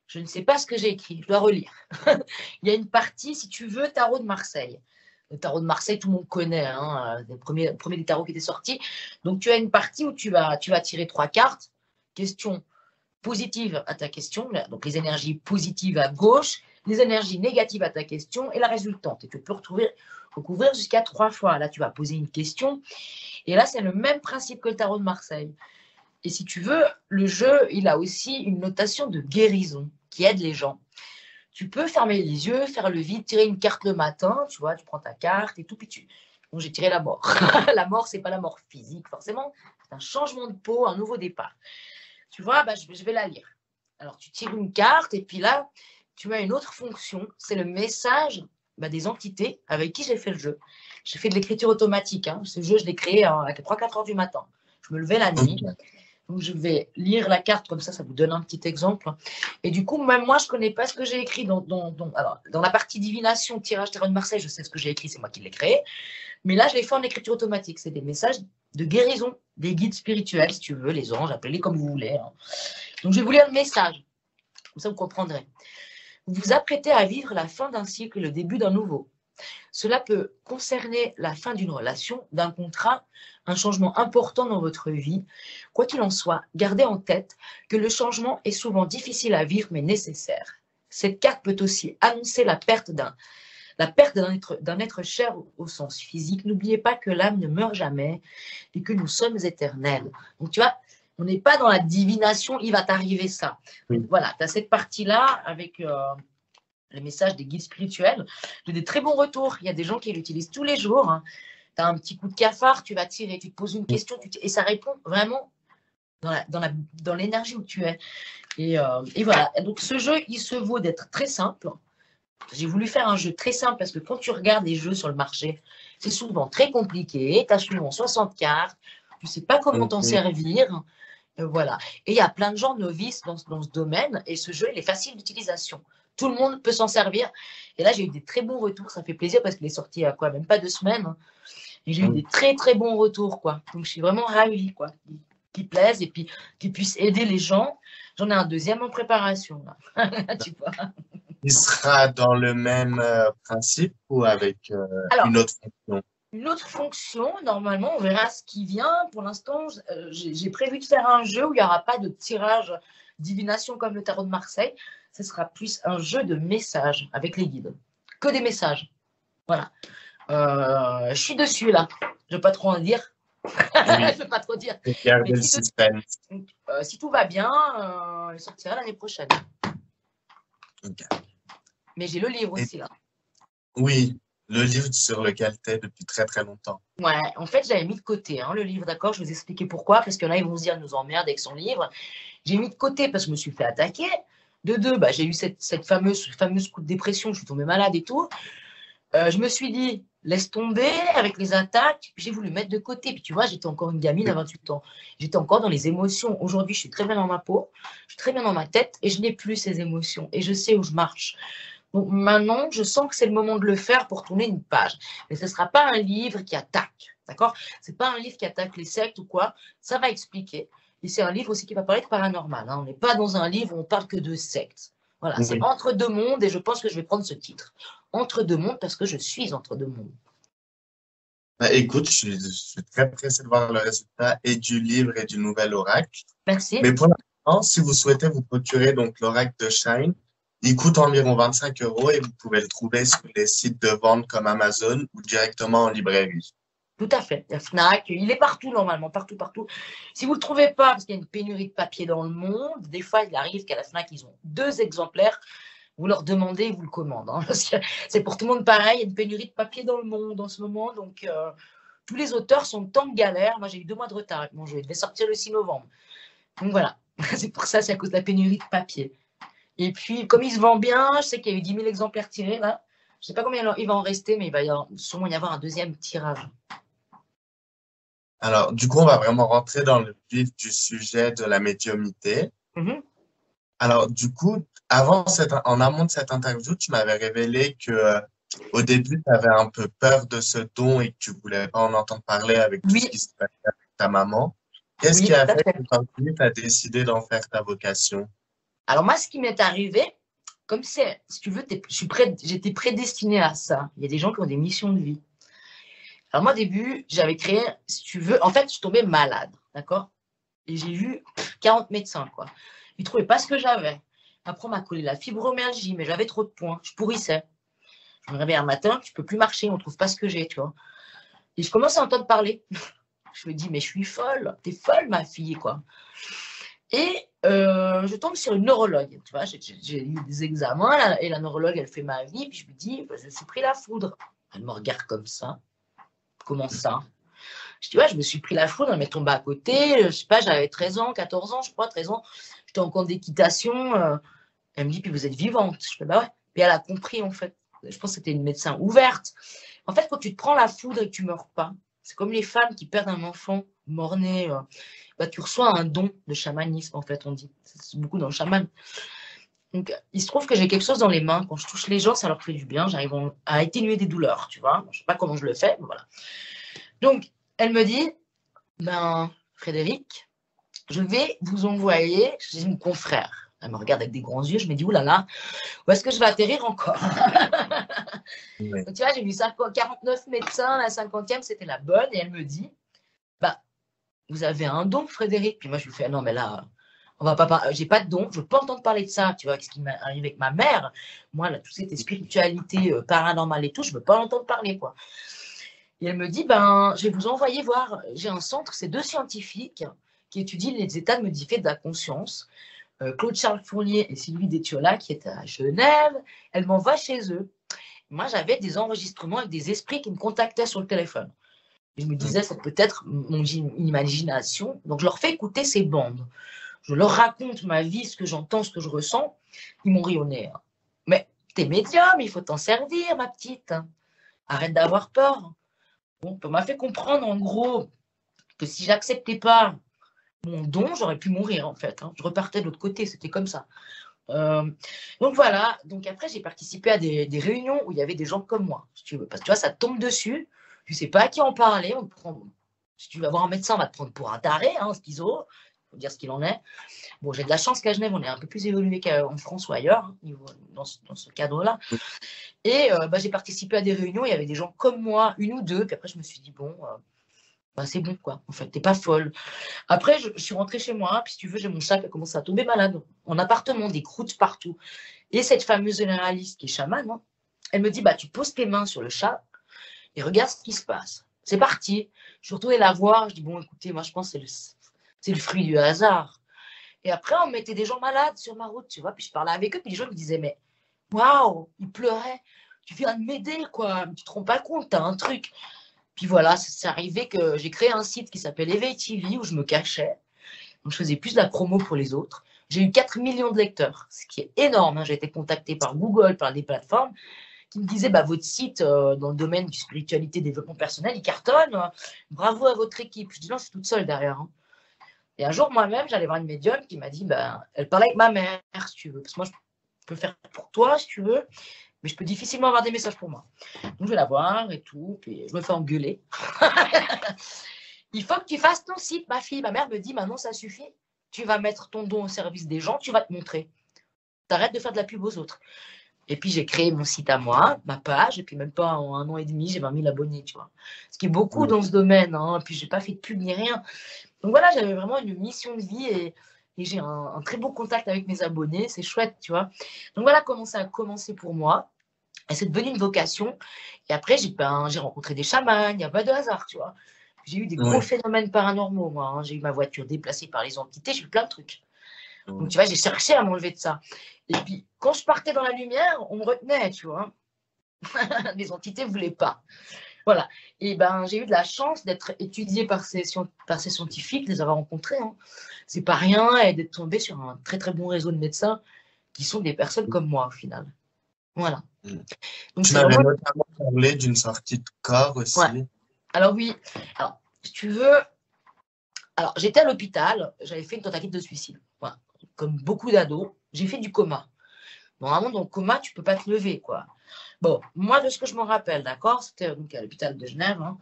je ne sais pas ce que j'ai écrit. Je dois relire. Il y a une partie, si tu veux, tarot de Marseille. Le tarot de Marseille, tout le monde connaît, hein, les premiers des tarots qui étaient sortis. Donc, tu as une partie où tu vas tirer 3 cartes. Question positive à ta question, donc les énergies positives à gauche, les énergies négatives à ta question et la résultante. Et tu peux recouvrir jusqu'à 3 fois. Là, tu vas poser une question. Et là, c'est le même principe que le tarot de Marseille. Et si tu veux, le jeu, il a aussi une notation de guérison qui aide les gens. Tu peux fermer les yeux, faire le vide, tirer une carte le matin, tu vois, tu prends ta carte et tout, puis tu... Bon, j'ai tiré la mort. La mort, c'est pas la mort physique, forcément. C'est un changement de peau, un nouveau départ. Tu vois, bah, je vais la lire. Alors, tu tires une carte et puis là, tu as une autre fonction. C'est le message des entités avec qui j'ai fait le jeu. J'ai fait de l'écriture automatique. Hein. Ce jeu, je l'ai créé à 3-4 heures du matin. Je me levais la nuit. Ok. Donc, je vais lire la carte comme ça vous donne un petit exemple. Et du coup, même moi, je ne connais pas ce que j'ai écrit. Alors, dans la partie divination, tirage tarot de Marseille, je sais ce que j'ai écrit, c'est moi qui l'ai créé. Mais là, je l'ai fait en écriture automatique. C'est des messages de guérison, des guides spirituels, si tu veux, les anges, appelez-les comme vous voulez. Hein. Donc, je vais vous lire le message. Comme ça, vous comprendrez. Vous vous apprêtez à vivre la fin d'un cycle et le début d'un nouveau. Cela peut concerner la fin d'une relation, d'un contrat, un changement important dans votre vie. Quoi qu'il en soit, gardez en tête que le changement est souvent difficile à vivre mais nécessaire. Cette carte peut aussi annoncer la perte d'un être cher au sens physique. N'oubliez pas que l'âme ne meurt jamais et que nous sommes éternels. Donc tu vois, on n'est pas dans la divination, il va t'arriver ça. Donc, voilà, tu as cette partie-là avec les messages des guides spirituels. J'ai des très bons retours. Il y a des gens qui l'utilisent tous les jours. Hein. Tu as un petit coup de cafard, tu vas tirer, tu te poses une question et ça répond vraiment dans l'énergie où tu es. Et voilà. Et donc ce jeu, il se vaut d'être très simple. J'ai voulu faire un jeu très simple parce que quand tu regardes les jeux sur le marché, c'est souvent très compliqué. Tu as souvent 60 cartes, tu ne sais pas comment t'en servir. Voilà. Et il y a plein de gens novices dans ce domaine et ce jeu, il est facile d'utilisation. Tout le monde peut s'en servir. Et là, j'ai eu des très bons retours. Ça fait plaisir parce qu'il est sorti il y a même pas 2 semaines. Hein. Et j'ai eu des très, très bons retours. Quoi. Donc, je suis vraiment ravie qu'il plaise et puis qu'il puisse aider les gens. J'en ai un deuxième en préparation. Là. Tu vois. Il sera dans le même principe ou avec Alors, une autre fonction? une autre fonction, normalement, on verra ce qui vient. Pour l'instant, j'ai prévu de faire un jeu où il n'y aura pas de tirage divination comme le tarot de Marseille. Ce sera plus un jeu de messages avec les guides. Que des messages. Voilà. Je suis dessus, là. Je ne vais pas trop en dire. Oui, Je ne vais pas trop dire. garder Mais le suspense. si tout va bien, il sortira l'année prochaine. Ok. Mais j'ai le livre Et aussi, là. oui, le livre sur lequel tu es depuis très très longtemps. Ouais, en fait, j'avais mis de côté le livre, d'accord. Je vais vous expliquer pourquoi. Parce que là, ils vont se dire, nous emmerde avec son livre. J'ai mis de côté parce que je me suis fait attaquer. De deux, j'ai eu cette fameuse coup de dépression, je suis tombée malade et tout. Je me suis dit, laisse tomber avec les attaques. J'ai voulu mettre de côté. Puis tu vois, j'étais encore une gamine à 28 ans. J'étais encore dans les émotions. Aujourd'hui, je suis très bien dans ma peau, je suis très bien dans ma tête et je n'ai plus ces émotions. Et je sais où je marche. Donc maintenant, je sens que c'est le moment de le faire pour tourner une page. Mais ce ne sera pas un livre qui attaque. D'accord? Ce n'est pas un livre qui attaque les sectes ou quoi. Ça va expliquer. Et c'est un livre aussi qui va parler de paranormal. Hein. On n'est pas dans un livre où on parle que de sectes. Voilà, c'est Oui. entre deux mondes et je pense que je vais prendre ce titre. Entre deux mondes parce que je suis entre deux mondes. Bah, écoute, je suis très pressé de voir le résultat et du livre et du nouvel oracle. Merci. Mais pour l'instant, si vous souhaitez vous procurer donc l'oracle de Shine, il coûte environ 25 euros et vous pouvez le trouver sur les sites de vente comme Amazon ou directement en librairie. Tout à fait. Il y a Fnac, il est partout normalement, partout, partout. Si vous ne le trouvez pas, parce qu'il y a une pénurie de papier dans le monde, des fois il arrive qu'à la Fnac, ils ont 2 exemplaires. Vous leur demandez, ils vous le commandent. Hein, parce que c'est pour tout le monde pareil, il y a une pénurie de papier dans le monde en ce moment. Donc, tous les auteurs sont en galère. Moi, j'ai eu 2 mois de retard avec mon jeu. Il devait sortir le 6 novembre. Donc, voilà. C'est pour ça, c'est à cause de la pénurie de papier. Et puis, comme il se vend bien, je sais qu'il y a eu 10 000 exemplaires tirés là. Je ne sais pas combien il va en rester, mais il va sûrement y avoir un deuxième tirage. Alors, du coup, on va vraiment rentrer dans le vif du sujet de la médiumnité. Mhm. Alors, du coup, en amont de cette interview, tu m'avais révélé que, au début, tu avais un peu peur de ce don et que tu voulais pas en entendre parler avec tout ce Oui, qui se passait avec ta maman. Qu'est-ce oui, qui a tout à fait fait. que, quand tu as décidé d'en faire ta vocation? Alors moi, ce qui m'est arrivé, comme c'est, si tu veux, j'étais prédestinée à ça. Il y a des gens qui ont des missions de vie. Alors moi, au début, j'avais créé, si tu veux, en fait, je tombais malade, d'accord? Et j'ai vu 40 médecins, quoi. Ils ne trouvaient pas ce que j'avais. Après, on m'a collé la fibromyalgie, mais j'avais trop de points. Je pourrissais. Je me réveille un matin, je ne peux plus marcher, on ne trouve pas ce que j'ai, tu vois. Et je commence à entendre parler. Je me dis, mais je suis folle. T'es folle, ma fille, quoi. Et je tombe sur une neurologue. Tu vois, j'ai eu des examens là, et la neurologue, elle fait ma vie. Puis je me dis, bah, je me suis pris la foudre. Elle me regarde comme ça. Comment ça? Je dis, ouais, je me suis pris la foudre. Elle m'est tombée à côté. Je sais pas, j'avais 13 ans, 14 ans, je crois, 13 ans. J'étais en camp d'équitation. Elle me dit, puis vous êtes vivante. Je fais, bah ouais. Puis elle a compris, en fait. Je pense que c'était une médecin ouverte. En fait, quand tu te prends la foudre et que tu meurs pas, c'est comme les femmes qui perdent un enfant mort-né. Bah, tu reçois un don de chamanisme, en fait, on dit. C'est beaucoup dans le chaman. Donc, il se trouve que j'ai quelque chose dans les mains. Quand je touche les gens, ça leur fait du bien. J'arrive à atténuer des douleurs, tu vois. Je ne sais pas comment je le fais, mais voilà. Donc, elle me dit, ben, Frédéric, je vais vous envoyer chez une confrère. Elle me regarde avec des grands yeux. Je me dis, oulala, où est-ce que je vais atterrir encore? Oui. Donc, tu vois, j'ai vu 49 médecins. La 50e, c'était la bonne. Et elle me dit, bah, vous avez un don, Frédéric. Puis moi, je lui fais, non, mais là, on va pas j'ai pas de don, je veux pas entendre parler de ça, tu vois, ce qui m'est arrivé avec ma mère. Moi, là, tout cette spiritualité paranormale et tout, je veux pas entendre parler, quoi. Et elle me dit, ben, je vais vous envoyer voir, j'ai un centre, c'est 2 scientifiques qui étudient les états de modifiés de la conscience, Claude-Charles Fournier et Sylvie Détiola, qui est à Genève. Elle m'envoie chez eux. Moi, j'avais des enregistrements avec des esprits qui me contactaient sur le téléphone. Et je me disais, c'est peut-être mon imagination. Donc, je leur fais écouter ces bandes. Je leur raconte ma vie, ce que j'entends, ce que je ressens. Ils m'ont ri au nez. Mais t'es médium, il faut t'en servir, ma petite. Arrête d'avoir peur. Bon, on m'a fait comprendre, en gros, que si j'acceptais pas mon don, j'aurais pu mourir, en fait. Je repartais de l'autre côté, c'était comme ça. Donc voilà. Donc après, j'ai participé à des réunions où il y avait des gens comme moi, si tu veux. Parce que tu vois, ça te tombe dessus. Tu sais pas à qui en parler. Si tu vas voir un médecin, on va te prendre pour un taré, schizo. Il faut dire ce qu'il en est. Bon, j'ai de la chance qu'à Genève, on est un peu plus évolué qu'en France ou ailleurs, dans ce cadre-là. Et j'ai participé à des réunions, il y avait des gens comme moi, une ou deux, puis après je me suis dit, bon, c'est bon, quoi. En fait, t'es pas folle. Après, je suis rentrée chez moi, puis si tu veux, j'ai mon chat qui a commencé à tomber malade. En appartement, des croûtes partout. Et cette fameuse généraliste qui est chamane, elle me dit, bah, tu poses tes mains sur le chat et regarde ce qui se passe. C'est parti. Je suis retournée la voir, je dis, bon, écoutez, moi, je pense que c'est le fruit du hasard. Et après, on mettait des gens malades sur ma route, tu vois. Puis je parlais avec eux, puis les gens me disaient, mais waouh, ils pleuraient. Tu viens de m'aider, quoi. Tu te rends pas compte, t'as un truc. Puis voilà, c'est arrivé que j'ai créé un site qui s'appelle Éveil TV où je me cachais. Donc je faisais plus de la promo pour les autres. J'ai eu 4 millions de lecteurs, ce qui est énorme. J'ai été contactée par Google, par des plateformes qui me disaient, votre site dans le domaine du spiritualité, développement personnel, il cartonne. Bravo à votre équipe. Je dis, non, je suis toute seule derrière. Et un jour, moi-même, j'allais voir une médium qui m'a dit, elle parlait avec ma mère, si tu veux. Parce que moi, je peux faire pour toi, si tu veux, mais je peux difficilement avoir des messages pour moi. Donc, je vais la voir et tout, puis je me fais engueuler. Il faut que tu fasses ton site, ma fille. Ma mère me dit, maintenant, ça suffit. Tu vas mettre ton don au service des gens, tu vas te montrer. T'arrêtes de faire de la pub aux autres. Et puis, j'ai créé mon site à moi, ma page, et puis même pas en 1 an et demi, j'ai 20 000 abonnés, tu vois. Ce qui est beaucoup dans ce domaine, Et puis, j'ai pas fait de pub ni rien. Donc voilà, j'avais vraiment une mission de vie et j'ai un très beau contact avec mes abonnés, c'est chouette, tu vois. Donc voilà comment ça a commencé pour moi. Et c'est devenu une vocation. Et après, j'ai rencontré des chamans, il n'y a pas de hasard, tu vois. J'ai eu des gros Oui. phénomènes paranormaux, moi. J'ai eu ma voiture déplacée par les entités, j'ai eu plein de trucs. Donc Oui. tu vois, j'ai cherché à m'enlever de ça. Et puis, quand je partais dans la lumière, on me retenait, tu vois. Les entités ne voulaient pas. Voilà. Et ben, j'ai eu de la chance d'être étudiée par ces scientifiques, de les avoir rencontrés. Hein. C'est pas rien, et d'être tombée sur un très très bon réseau de médecins qui sont des personnes comme moi au final. Voilà. Mm. Donc Tu c'est m'avais vraiment. notamment parlé d'une sortie de corps Ouais. aussi. Alors oui. Alors, si tu veux. Alors, j'étais à l'hôpital, j'avais fait une tentative de suicide. Voilà. Comme beaucoup d'ados, j'ai fait du coma. Normalement, dans le coma, tu peux pas te lever, quoi. Bon, moi, de ce que je me rappelle, d'accord, c'était donc à l'hôpital de Genève. Hein,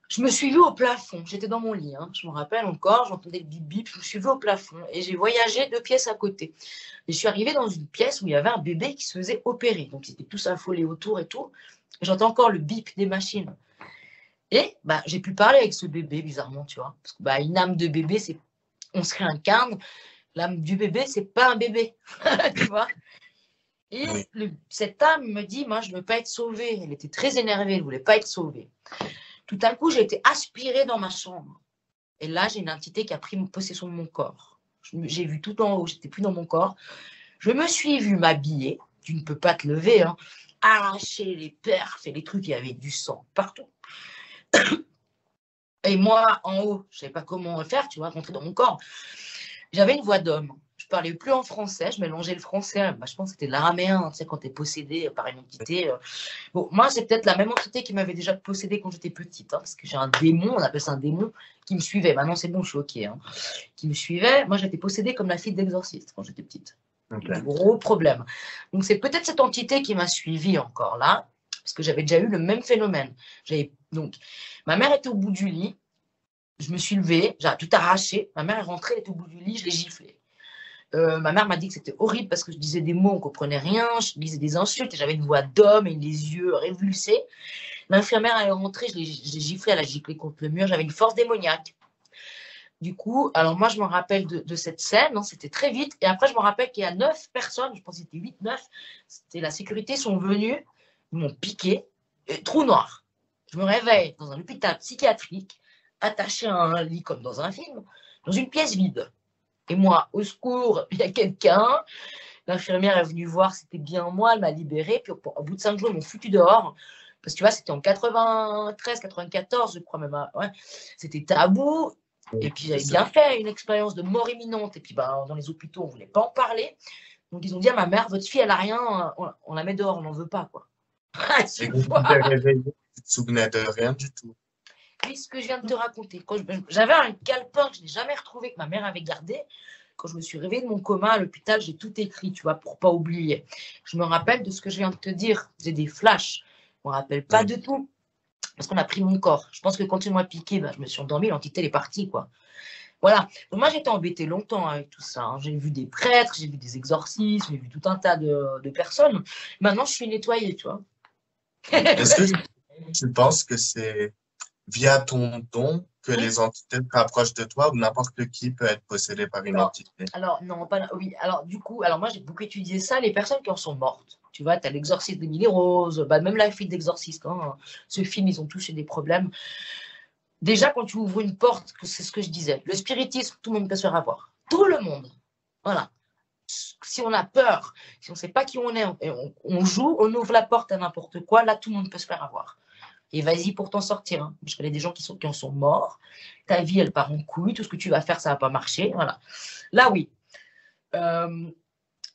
je me suis vue au plafond. J'étais dans mon lit. Hein, je me rappelle encore, j'entendais le bip bip. Je me suis vue au plafond et j'ai voyagé 2 pièces à côté. Et je suis arrivée dans une pièce où il y avait un bébé qui se faisait opérer. Donc, ils étaient tous affolés autour et tout. J'entends encore le bip des machines. Et bah, j'ai pu parler avec ce bébé, bizarrement, tu vois. Parce que bah, une âme de bébé, c'est on se réincarne. L'âme du bébé, c'est pas un bébé, tu vois. Et Oui. cette âme me dit, moi, je ne veux pas être sauvée. Elle était très énervée, elle ne voulait pas être sauvée. Tout d'un coup, j'ai été aspirée dans ma chambre. Et là, j'ai une entité qui a pris possession de mon corps. J'ai vu tout en haut, j'étais plus dans mon corps. Je me suis vue m'habiller. Tu ne peux pas te lever, hein. Arracher les perfs et les trucs, il y avait du sang partout. Et moi, en haut, je ne savais pas comment faire, tu vois, rentrer dans mon corps. J'avais une voix d'homme. Je parlais plus en français, je mélangeais le français. Bah, je pense que c'était de l'araméen, tu sais, quand tu es possédé par une entité. Bon, moi, c'est peut-être la même entité qui m'avait déjà possédé quand j'étais petite, hein, parce que j'ai un démon, on appelle ça un démon, qui me suivait. Maintenant, c'est bon, je suis OK. Hein, qui me suivait. Moi, j'étais possédée comme la fille d'exorciste quand j'étais petite. Okay. Gros problème. Donc, c'est peut-être cette entité qui m'a suivie encore là, parce que j'avais déjà eu le même phénomène. Donc, ma mère était au bout du lit. Je me suis levée, j'ai tout arraché. Ma mère est rentrée, elle était au bout du lit, je l'ai giflée. Ma mère m'a dit que c'était horrible parce que je disais des mots, on ne comprenait rien, je disais des insultes et j'avais une voix d'homme et les yeux révulsés. L'infirmière elle est rentrée, je l'ai giflée, elle a giclé contre le mur, j'avais une force démoniaque. Du coup, alors moi je me rappelle de cette scène, hein, c'était très vite. Et après je me rappelle qu'il y a 9 personnes, je pense que c'était 8, 9, c'était la sécurité, sont venus, ils m'ont piqué, trou noir. Je me réveille dans un hôpital psychiatrique, attaché à un lit comme dans un film, dans une pièce vide. Et moi, au secours, il y a quelqu'un. L'infirmière est venue voir, c'était bien moi, elle m'a libérée. Puis au bout de 5 jours, ils m'ont foutu dehors. Parce que tu vois, c'était en 93, 94, je crois même. Ouais. C'était tabou. Et puis j'avais bien fait une expérience de mort imminente. Et puis bah, dans les hôpitaux, on ne voulait pas en parler. Donc ils ont dit à ma mère, votre fille, elle n'a rien, on la met dehors, on n'en veut pas. Quoi. Et quand tu t'es réveillé, tu te souvenais de rien du tout. Oui, ce que je viens de te raconter. J'avais un calepin que je n'ai jamais retrouvé, que ma mère avait gardé. Quand je me suis réveillée de mon coma à l'hôpital, j'ai tout écrit, tu vois, pour pas oublier. Je me rappelle de ce que je viens de te dire. J'ai des flashs. Je me rappelle pas de tout. Parce qu'on a pris mon corps. Je pense que quand il m'a piqué, ben, je me suis endormie, l'entité elle est partie, quoi. Voilà. Donc moi, j'étais embêtée longtemps avec tout ça. Hein. J'ai vu des prêtres, j'ai vu des exorcismes, j'ai vu tout un tas de personnes. Maintenant, je suis nettoyée, tu vois. Est-ce que tu penses que c'est via ton don que Oui. les entités se rapprochent de toi ou n'importe qui peut être possédé par une entité? Alors, non, pas. Oui, alors, du coup, alors moi, j'ai beaucoup étudié ça, les personnes qui en sont mortes. Tu vois, tu as l'exorciste d'Émilie Rose, bah, même la fille d'exorciste. Hein, ce film, ils ont touché des problèmes. Déjà, quand tu ouvres une porte, c'est ce que je disais, le spiritisme, tout le monde peut se faire avoir. Tout le monde. Voilà. Si on a peur, si on ne sait pas qui on est, on joue, on ouvre la porte à n'importe quoi, là, tout le monde peut se faire avoir. Et vas-y pour t'en sortir. Hein. Je connais des gens qui en sont morts. Ta vie, elle part en couille. Tout ce que tu vas faire, ça ne va pas marcher. Voilà. Là, oui.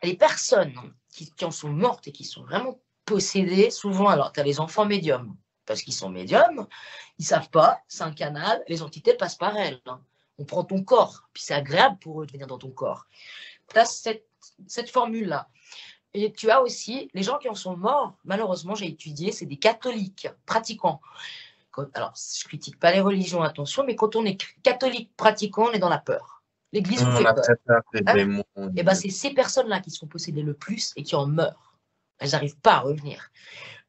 Les personnes qui en sont mortes et qui sont vraiment possédées, souvent, alors, tu as les enfants médiums. Parce qu'ils sont médiums, ils ne savent pas, c'est un canal, les entités passent par elles. Hein. On prend ton corps, puis c'est agréable pour eux de venir dans ton corps. Tu as cette formule-là. Et tu as aussi les gens qui en sont morts, malheureusement, j'ai étudié, c'est des catholiques pratiquants. Alors, je ne critique pas les religions, attention, mais quand on est catholique pratiquant, on est dans la peur. L'Église vous On fait a peur. très peur des Hein? démons. Et bien, c'est ces personnes-là qui sont possédées le plus et qui en meurent. Elles n'arrivent pas à revenir.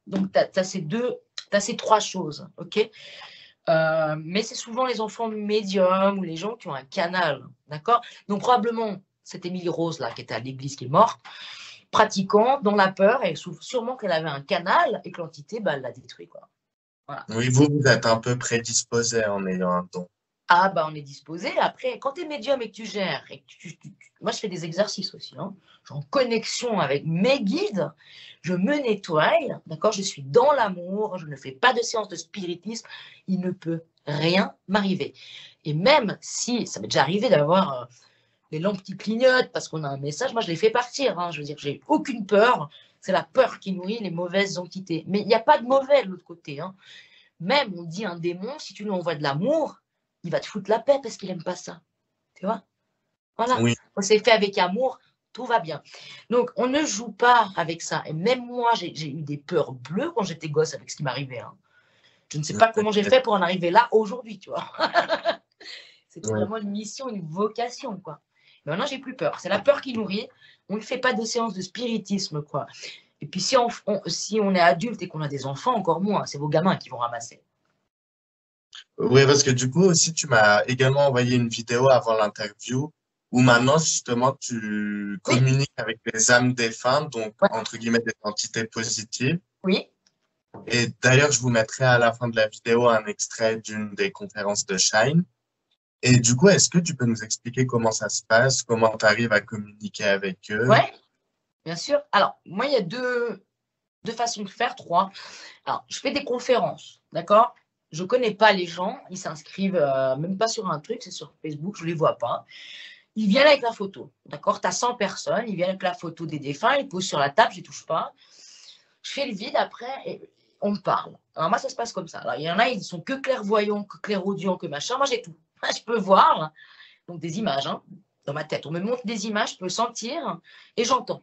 Donc, tu as ces 3 choses, ok. Mais c'est souvent les enfants médiums ou les gens qui ont un canal, d'accord. Donc, probablement, cette Émilie Rose, là, qui était à l'église, qui est morte, pratiquant, dans la peur, et sûrement qu'elle avait un canal et que l'entité, bah, elle l'a détruit, quoi. Voilà. Oui, vous êtes un peu prédisposé en ayant un don. Ah, bah, on est disposé. Après, quand tu es médium et que tu gères, et que moi, je fais des exercices aussi, hein. Je suis en connexion avec mes guides, je me nettoie, d'accord? Je suis dans l'amour, je ne fais pas de séance de spiritisme, il ne peut rien m'arriver. Et même si, ça m'est déjà arrivé d'avoir les lampes qui clignotent parce qu'on a un message, moi, je les fais partir, hein. Je veux dire, j'ai aucune peur. C'est la peur qui nourrit les mauvaises entités. Mais il n'y a pas de mauvais de l'autre côté, hein. Même, on dit un démon, si tu lui envoies de l'amour, il va te foutre la paix parce qu'il n'aime pas ça. Tu vois? Voilà. Oui, Quand c'est fait avec amour, tout va bien. Donc, on ne joue pas avec ça. Et même moi, j'ai eu des peurs bleues quand j'étais gosse avec ce qui m'arrivait, hein. Je ne sais pas comment j'ai fait pour en arriver là aujourd'hui, tu vois. C'était oui. vraiment une mission, une vocation, quoi. Mais maintenant, j'ai plus peur. C'est la peur qui nourrit. On ne fait pas de séance de spiritisme, quoi. Et puis, si on est adulte et qu'on a des enfants, encore moins. C'est vos gamins qui vont ramasser. Oui, parce que du coup aussi, tu m'as également envoyé une vidéo avant l'interview où maintenant, justement, tu Oui, communiques avec les âmes défunts, donc, ouais, entre guillemets, des entités positives. oui. Et d'ailleurs, je vous mettrai à la fin de la vidéo un extrait d'une des conférences de Shine. Et du coup, est-ce que tu peux nous expliquer comment ça se passe, comment tu arrives à communiquer avec eux? Ouais, bien sûr. Alors, moi, il y a deux façons de faire, trois. Alors, je fais des conférences, d'accord? Je ne connais pas les gens, ils s'inscrivent même pas sur un truc, c'est sur Facebook, je ne les vois pas. Ils viennent avec la photo, d'accord? Tu as 100 personnes, ils viennent avec la photo des défunts, ils posent sur la table, je ne touche pas. Je fais le vide après et on me parle. Alors moi, ça se passe comme ça. Alors, il y en a, ils sont que clairvoyants, que clairaudients, que machin. Moi, j'ai tout. Je peux voir, donc des images, hein, dans ma tête. On me montre des images, je peux sentir et j'entends.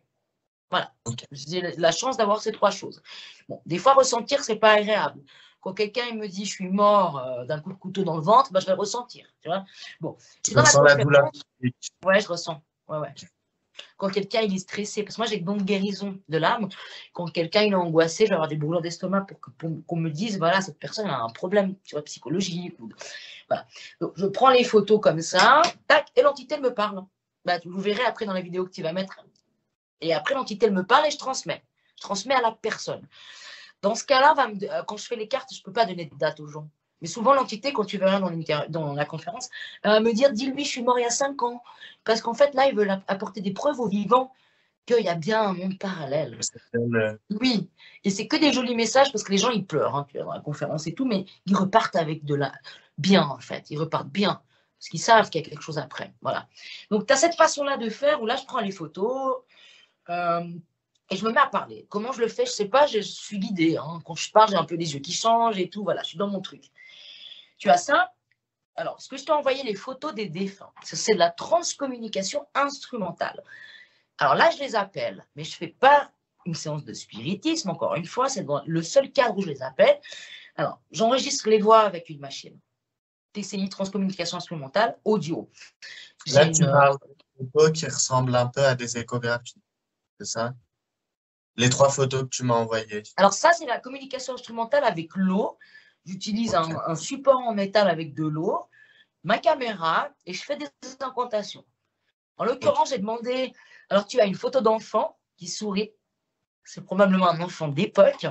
Voilà. Ok. J'ai la chance d'avoir ces trois choses. Bon, des fois, ressentir, c'est pas agréable. Quand quelqu'un il me dit je suis mort d'un coup de couteau dans le ventre, ben, je vais le ressentir. Tu vois, bon, je Tu suis dans la ressens la douleur conférence. physique. Ouais, je ressens. Ouais, ouais. Quand quelqu'un il est stressé, parce que moi j'ai le don de guérison de l'âme, quand quelqu'un il est angoissé, je vais avoir des brûlures d'estomac pour qu'on me dise, voilà, cette personne a un problème, tu vois, psychologique. Voilà. Donc, je prends les photos comme ça, tac, et l'entité elle me parle. Bah, vous verrez après dans la vidéo que tu vas mettre. Et après, l'entité elle me parle et je transmets. Je transmets à la personne. Dans ce cas-là, quand je fais les cartes, je ne peux pas donner de date aux gens. Mais souvent, l'entité, quand tu verras dans la conférence, va me dire, dis-lui, je suis mort il y a 5 ans. Parce qu'en fait, là, ils veulent apporter des preuves aux vivants qu'il y a bien un monde parallèle. Oui, et c'est que des jolis messages parce que les gens, ils pleurent, hein, dans la conférence et tout, mais ils repartent avec de la bien, en fait. Ils repartent bien parce qu'ils savent qu'il y a quelque chose après. Voilà. Donc, tu as cette façon-là de faire où là, je prends les photos et je me mets à parler. Comment je le fais, je ne sais pas, je suis guidée, hein. Quand je parle, j'ai un peu les yeux qui changent et tout. Voilà, je suis dans mon truc. Tu as ça. Alors, ce que je t'ai envoyé, les photos des défunts, c'est de la transcommunication instrumentale. Alors là, je les appelle, mais je ne fais pas une séance de spiritisme, encore une fois, c'est dans le seul cadre où je les appelle. Alors, j'enregistre les voix avec une machine. TCI, transcommunication instrumentale, audio. Là, J'ai tu une. parles de photos qui ressemblent un peu à des échographies, c'est ça? Les trois photos que tu m'as envoyées. Alors ça, c'est la communication instrumentale avec l'eau. J'utilise Ok. un support en métal avec de l'eau, ma caméra, et je fais des incantations. En Ok. l'occurrence, j'ai demandé, alors tu as une photo d'enfant qui sourit, c'est probablement un enfant d'époque,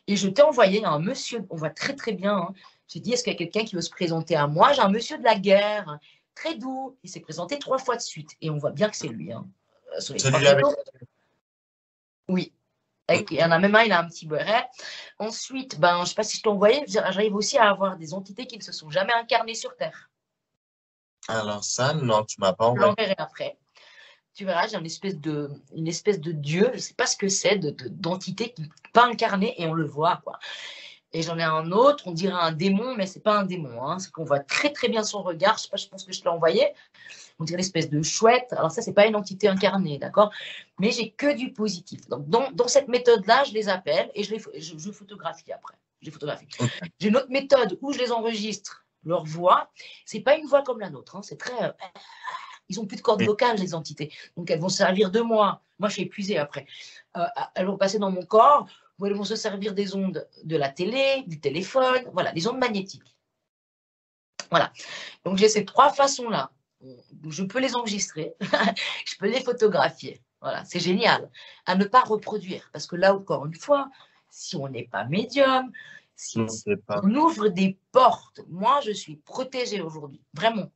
et je t'ai envoyé un monsieur, on voit très très bien, hein. J'ai dit, est-ce qu'il y a quelqu'un qui veut se présenter à moi? J'ai un monsieur de la guerre, très doux, il s'est présenté 3 fois de suite, et on voit bien que c'est lui, hein, sur les 3 Celui avec. photos. Oui, il y Ok. en a même un, il a un petit béret. Ensuite, ben, je ne sais pas si je t'ai envoyé, j'arrive aussi à avoir des entités qui ne se sont jamais incarnées sur Terre. Alors ça, non, tu m'as pas Je envoyé. l'enverrai après. Tu verras, j'ai une espèce de dieu, je ne sais pas ce que c'est, d'entité qui n'est pas incarnée et on le voit, quoi. Et j'en ai un autre, on dirait un démon, mais c'est pas un démon, hein. C'est qu'on voit très très bien son regard. Je sais pas, je pense que je l'ai envoyé. On dirait une espèce de chouette. Alors ça, c'est pas une entité incarnée, d'accord? Mais j'ai que du positif. Donc dans cette méthode-là, je les appelle et je photographie après. Je les photographie. Ok. J'ai une autre méthode où je les enregistre leur voix. C'est pas une voix comme la nôtre, hein. C'est très ils ont plus de cordes Oui. vocales, les entités. Donc, elles vont se servir de moi. Moi, je suis épuisée après. Elles vont passer dans mon corps, ou elles vont se servir des ondes de la télé, du téléphone, voilà, des ondes magnétiques. Voilà. Donc, j'ai ces 3 façons-là. Je peux les enregistrer, je peux les photographier. Voilà, c'est génial. À ne pas reproduire. Parce que là, encore une fois, si on n'est pas médium, Je ne sais pas. On ouvre des portes. Moi, je suis protégée aujourd'hui, vraiment.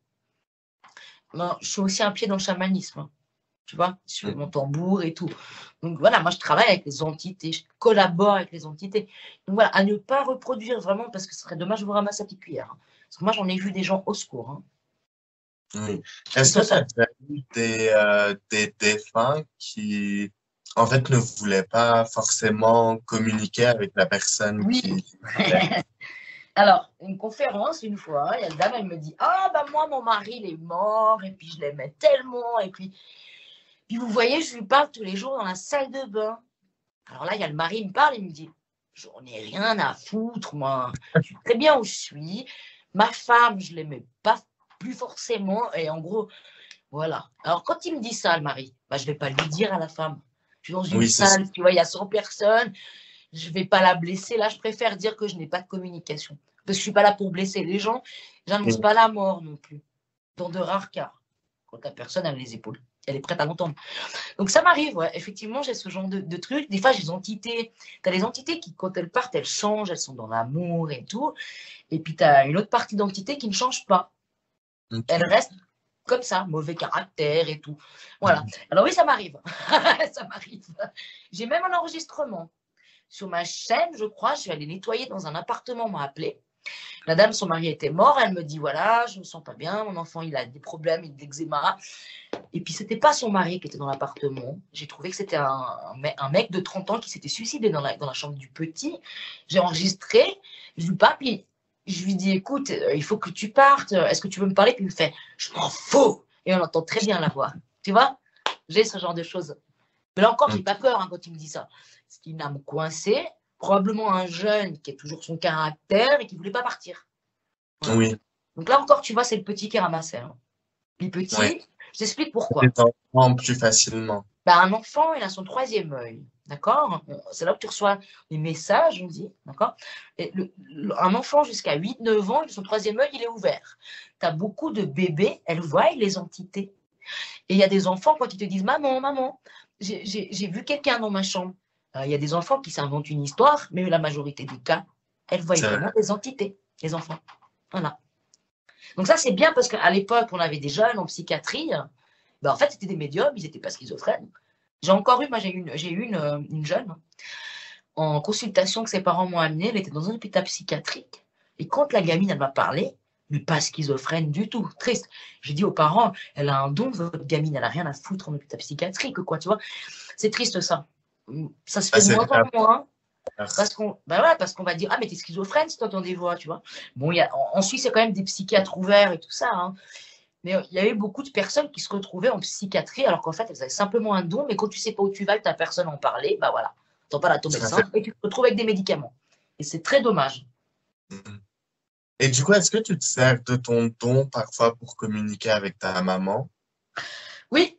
Non, je suis aussi un pied dans le chamanisme, hein. Tu vois, je fais mon tambour et tout. Donc voilà, moi je travaille avec les entités, je collabore avec les entités. Donc voilà, à ne pas reproduire vraiment, parce que ce serait dommage de vous ramasser à petite cuillère, hein. Parce que moi j'en ai vu des gens au secours, hein. Oui. Et Est-ce toi, que tu as ça. déjà eu des défunts qui, en fait, ne voulaient pas forcément communiquer avec la personne Oui. qui est? Alors, une conférence, une fois, il y a une dame, elle me dit, ah bah moi, mon mari, il est mort, et puis je l'aimais tellement, et puis vous voyez, je lui parle tous les jours dans la salle de bain. Alors là, il y a le mari, il me parle, il me dit, j'en ai rien à foutre, moi. Je suis très bien où je suis. Ma femme, je l'aimais pas plus forcément. Et en gros, voilà. Alors, quand il me dit ça, le mari, bah, je vais pas lui dire à la femme. Je suis dans une Oui, c'est ça. salle, tu vois, il y a 100 personnes. Je vais pas la blesser. Là, je préfère dire que je n'ai pas de communication. Parce que je suis pas là pour blesser les gens. J'annonce Oui. pas la mort non plus. Dans de rares cas. Quand la personne a les épaules. Elle est prête à l'entendre. Donc ça m'arrive, ouais. Effectivement, j'ai ce genre de trucs. Des fois, j'ai des entités. Tu as des entités qui, quand elles partent, elles changent, elles sont dans l'amour et tout. Et puis, tu as une autre partie d'entité qui ne change pas. Elle Ok. reste comme ça, mauvais caractère et tout. Voilà. Alors oui, ça m'arrive. Ça m'arrive. J'ai même un enregistrement. Sur ma chaîne, je crois, je suis allée nettoyer dans un appartement, on m'a appelé. La dame, son mari était mort. Elle me dit, voilà, je me sens pas bien. Mon enfant, il a des problèmes, il a de l'eczéma. Et puis, c'était pas son mari qui était dans l'appartement. J'ai trouvé que c'était un mec de 30 ans qui s'était suicidé dans la chambre du petit. J'ai enregistré. Je lui parle, puis je lui dis, écoute, il faut que tu partes. Est-ce que tu veux me parler? Puis il me fait, je m'en fous. Et on entend très bien la voix. Tu vois? J'ai ce genre de choses. Mais là encore, j'ai pas peur, hein, quand il me dit ça. C'est une âme coincée, probablement un jeune qui a toujours son caractère et qui voulait pas partir. Voilà. Oui, Donc là encore, tu vois, c'est le petit qui ramassait, hein. Les ouais. petits, je t'explique pourquoi. Tu t'entends plus facilement. Bah, un enfant, il a son troisième œil, d'accord? C'est là que tu reçois les messages, on dit, d'accord? Et un enfant jusqu'à 8, 9 ans, son troisième œil, il est ouvert. Tu as beaucoup de bébés, elles voient les entités. Et il y a des enfants, quand ils te disent, maman, maman, j'ai vu quelqu'un dans ma chambre. Il y a des enfants qui s'inventent une histoire, mais la majorité des cas, elles voient C'est vrai. vraiment des entités, les enfants. Voilà. Donc ça, c'est bien parce qu'à l'époque, on avait des jeunes en psychiatrie. Ben, en fait, c'était des médiums, ils n'étaient pas schizophrènes. J'ai encore eu, moi, j'ai eu une jeune en consultation que ses parents m'ont amenée. Elle était dans un hôpital psychiatrique. Et quand la gamine, elle m'a parlé, mais pas schizophrène du tout, triste. J'ai dit aux parents, elle a un don, votre gamine, elle n'a rien à foutre en hôpital psychiatrique, quoi, tu vois. C'est triste, ça. Ça se Ah, fait de c'est moins en vrai. moins. Parce qu'on va dire, ah, mais t'es schizophrène si t'entends des voix, tu vois. Bon, en Suisse, il y a quand même des psychiatres ouverts et tout ça, hein. Mais il y a eu beaucoup de personnes qui se retrouvaient en psychiatrie alors qu'en fait, elles avaient simplement un don, mais quand tu sais pas où tu vas et que ta personne en parler, bah voilà, tu n'entends pas la ton Ça fait. médecin et tu te retrouves avec des médicaments. Et c'est très dommage. Et du coup, est-ce que tu te sers de ton don parfois pour communiquer avec ta maman? Oui,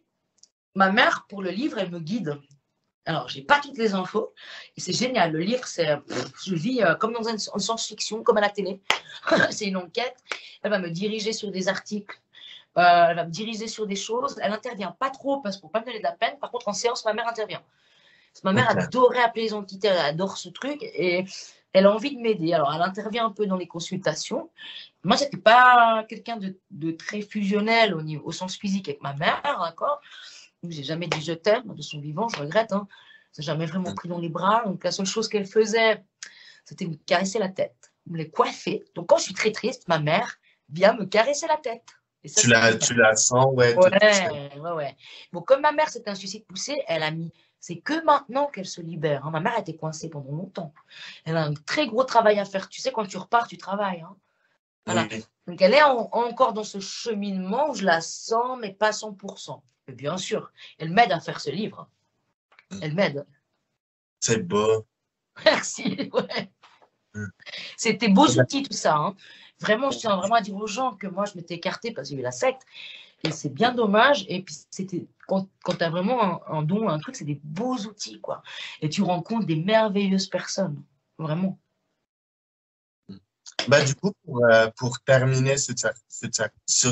ma mère, pour le livre, elle me guide. Alors, j'ai pas toutes les infos et c'est génial. Le livre, je vis comme dans une science-fiction, comme à la télé. C'est une enquête. Elle va me diriger sur des articles. Elle va me diriger sur des choses. Elle intervient pas trop parce pour pas me donner de la peine. Par contre, en séance, ma mère intervient. Parce que ma mère Ok. adorait appeler les entités, elle adore ce truc et elle a envie de m'aider. Alors, elle intervient un peu dans les consultations. Moi, j'étais pas quelqu'un de très fusionnel au sens physique avec ma mère, d'accord? Donc, j'ai jamais dit je t'aime de son vivant, je regrette, hein. Je n'ai jamais vraiment pris dans les bras. Donc, la seule chose qu'elle faisait, c'était me caresser la tête, me les coiffer. Donc, quand je suis très triste, ma mère vient me caresser la tête. Et ça, c'est génial. Tu la sens, ouais, te toucher. Ouais, ouais, ouais. Bon, comme ma mère, c'était un suicide poussé, elle a mis. C'est que maintenant qu'elle se libère, hein. Ma mère a été coincée pendant longtemps. Elle a un très gros travail à faire. Tu sais, quand tu repars, tu travailles, hein. Voilà. Oui, Donc, elle est encore dans ce cheminement où je la sens, mais pas 100%. Mais bien sûr, elle m'aide à faire ce livre. Elle m'aide. c'est beau. Merci. Ouais. Mm. C'était beaux outils, tout ça, hein. Vraiment, je tiens vraiment à dire aux gens que moi, je m'étais écartée parce qu'il y a eu la secte. Et c'est bien dommage. Et puis, c'était quand tu as vraiment un don, un truc, c'est des beaux outils, quoi. Et tu rencontres des merveilleuses personnes. Vraiment. Bah, du coup, pour terminer sur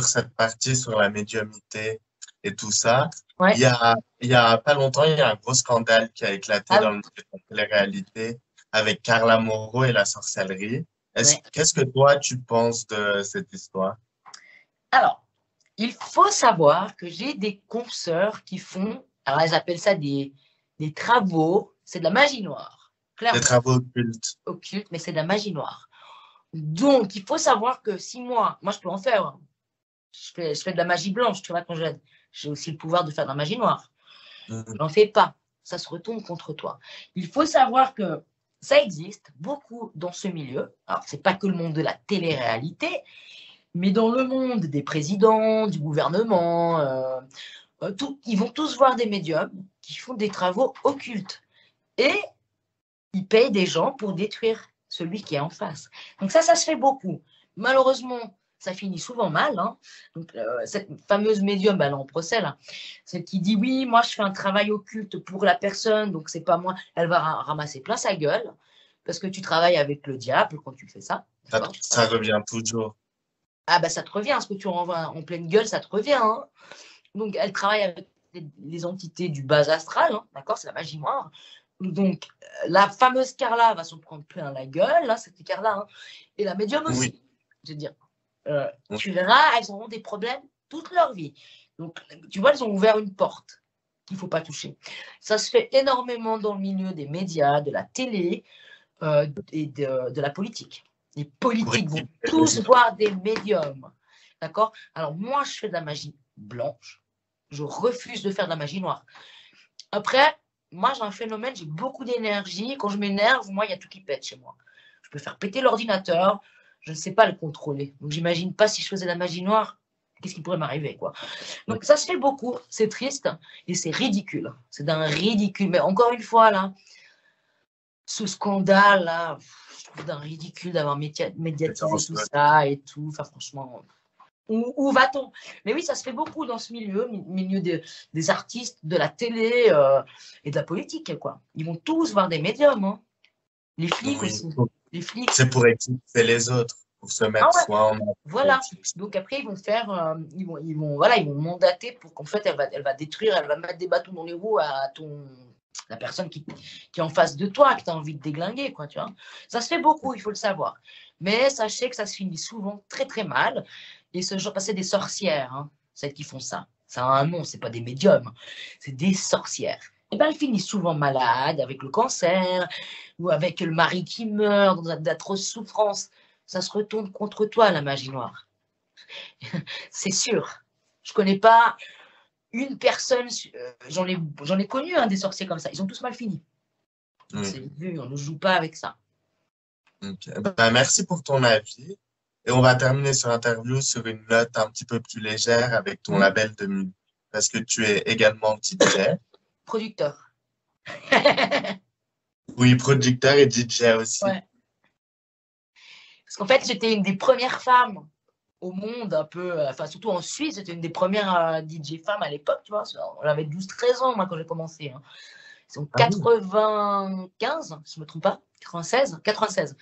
cette partie sur la médiumnité et tout ça, Ouais. il y a pas longtemps, il y a un gros scandale qui a éclaté Ah dans oui. le milieu de la télé-réalité. avec Carla Moreau et la sorcellerie. Ouais. Qu'est-ce que toi, tu penses de cette histoire? Alors, il faut savoir que j'ai des consoeurs qui font, alors elles appellent ça des travaux, c'est de la magie noire, Des clairement, travaux occultes. occulte, mais c'est de la magie noire. Donc, il faut savoir que si moi je peux en faire, hein. Je fais de la magie blanche, tu vois, quand j'ai aussi le pouvoir de faire de la magie noire. Je Mhm. n'en fais pas, ça se retourne contre toi. Il faut savoir que ça existe beaucoup dans ce milieu. Alors, c'est pas que le monde de la télé-réalité, mais dans le monde des présidents, du gouvernement, ils vont tous voir des médiums qui font des travaux occultes. Et ils payent des gens pour détruire celui qui est en face. Donc ça se fait beaucoup. Malheureusement, ça finit souvent mal. Hein. Donc, cette fameuse médium, elle est en procès, là, celle qui dit oui, moi je fais un travail occulte pour la personne, donc c'est pas moi, elle va ramasser plein sa gueule, parce que tu travailles avec le diable quand tu fais ça. Ça revient toujours. Ah bah ça te revient, ce que tu renvoies en pleine gueule, ça te revient. Hein. Donc elle travaille avec les entités du bas astral, hein, d'accord, c'est la magie noire. Donc la fameuse Carla va s'en prendre plein la gueule, là, c'était Carla, hein, et la médium Oui. aussi. Je veux dire, Oui. tu verras, elles auront des problèmes toute leur vie. Donc tu vois, elles ont ouvert une porte qu'il ne faut pas toucher. Ça se fait énormément dans le milieu des médias, de la télé et de la politique. Les Pour politiques vont récupérer tous les voir des médiums. D'accord. Alors, moi, je fais de la magie blanche. Je refuse de faire de la magie noire. Après, moi, j'ai un phénomène, j'ai beaucoup d'énergie. Quand je m'énerve, moi, il y a tout qui pète chez moi. Je peux faire péter l'ordinateur. Je ne sais pas le contrôler. Donc, j'imagine pas si je faisais de la magie noire, qu'est-ce qui pourrait m'arriver, quoi. Donc, ça se fait beaucoup. C'est triste et c'est ridicule. C'est d'un ridicule. Mais encore une fois, là, ce scandale, là, je trouve d'un ridicule d'avoir médiatisé tout ça et tout. Enfin, franchement, où va-t-on? Mais oui, ça se fait beaucoup dans ce milieu des artistes, de la télé et de la politique, quoi. Ils vont tous voir des médiums, hein. Les flics Oui. aussi. Les flics. C'est pour éclipser les autres, pour se Ah mettre ouais, soi en voilà. Donc après, ils vont faire, voilà, ils vont mandater pour qu'en fait, elle va détruire, elle va mettre des bâtons dans les roues à la personne qui est en face de toi, que tu as envie de déglinguer, quoi, tu vois. Ça se fait beaucoup, il faut le savoir. Mais sachez que ça se finit souvent très, très mal. Et ce genre, c'est des sorcières, hein, celles qui font ça. Ça a un nom, c'est pas des médiums, c'est des sorcières. Et ben, elles finissent souvent malades, avec le cancer, ou avec le mari qui meurt, dans d'atroces souffrances. Ça se retourne contre toi, la magie noire. C'est sûr. Je connais pas une personne, j'en ai connu hein, des sorciers comme ça. Ils ont tous mal fini. C'est vu, on ne joue pas avec ça. Okay. Ben, merci pour ton avis. Et on va terminer cette interview sur une note un petit peu plus légère avec ton label de musique, parce que tu es également DJ. Producteur. Oui, producteur et DJ aussi. Ouais. Parce qu'en fait, j'étais une des premières femmes au monde, un peu, enfin surtout en Suisse, j'étais une des premières DJ femmes à l'époque, tu vois. J'avais 12-13 ans, moi, quand j'ai commencé. Hein. C'est en 95, si je ne me trompe pas, 96.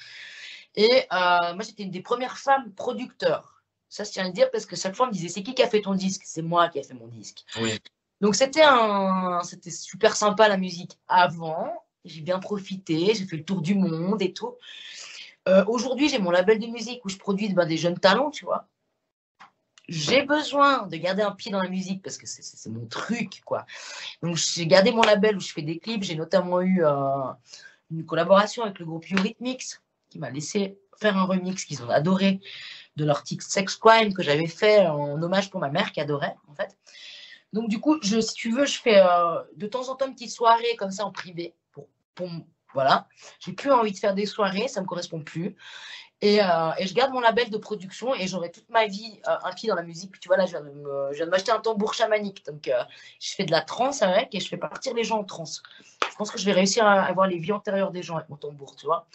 Et moi, j'étais une des premières femmes producteurs. Ça, je tiens à le dire parce que chaque fois, on me disait, c'est qui a fait ton disque? C'est moi qui ai fait mon disque. Oui. Donc, c'était super sympa la musique avant. J'ai bien profité, j'ai fait le tour du monde et tout. Aujourd'hui, j'ai mon label de musique où je produis des jeunes talents, tu vois. J'ai besoin de garder un pied dans la musique parce que c'est mon truc, quoi. Donc, j'ai gardé mon label où je fais des clips. J'ai notamment eu une collaboration avec le groupe Eurythmics qui m'a laissé faire un remix qu'ils ont adoré de leur titre Sex Crime que j'avais fait en hommage pour ma mère qui adorait, en fait. Donc, du coup, si tu veux, je fais de temps en temps une petite soirée comme ça en privé. Voilà. J'ai plus envie de faire des soirées, ça me correspond plus. Et je garde mon label de production et j'aurai toute ma vie un pied dans la musique. Puis tu vois, là, je viens de m'acheter un tambour chamanique. Donc, je fais de la trance avec et je fais partir les gens en trance. Je pense que je vais réussir à avoir les vies antérieures des gens avec mon tambour, tu vois,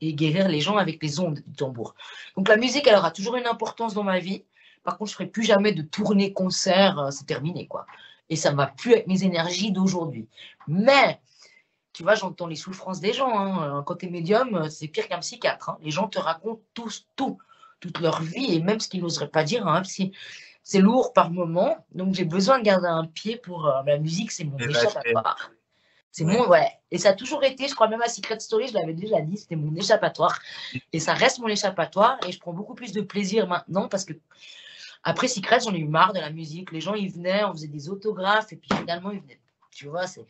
et guérir les gens avec les ondes du tambour. Donc, la musique, elle aura toujours une importance dans ma vie. Par contre, je ne ferai plus jamais de tournée concert. C'est terminé, quoi. Et ça ne va plus avec mes énergies d'aujourd'hui. Mais tu vois, j'entends les souffrances des gens. Hein. Quand tu es médium, c'est pire qu'un psychiatre. Hein. Les gens te racontent tous, toute leur vie, et même ce qu'ils n'oseraient pas dire. Hein, c'est lourd par moment. Donc, j'ai besoin de garder un pied pour la musique, c'est mon échappatoire. C'est mon, ouais. Et ça a toujours été, je crois même à Secret Story, je l'avais déjà dit, c'était mon échappatoire. Et ça reste mon échappatoire. Et je prends beaucoup plus de plaisir maintenant parce que après Secret, j'en ai eu marre de la musique. Les gens, ils venaient, on faisait des autographes et puis finalement, ils venaient. Tu vois, c'est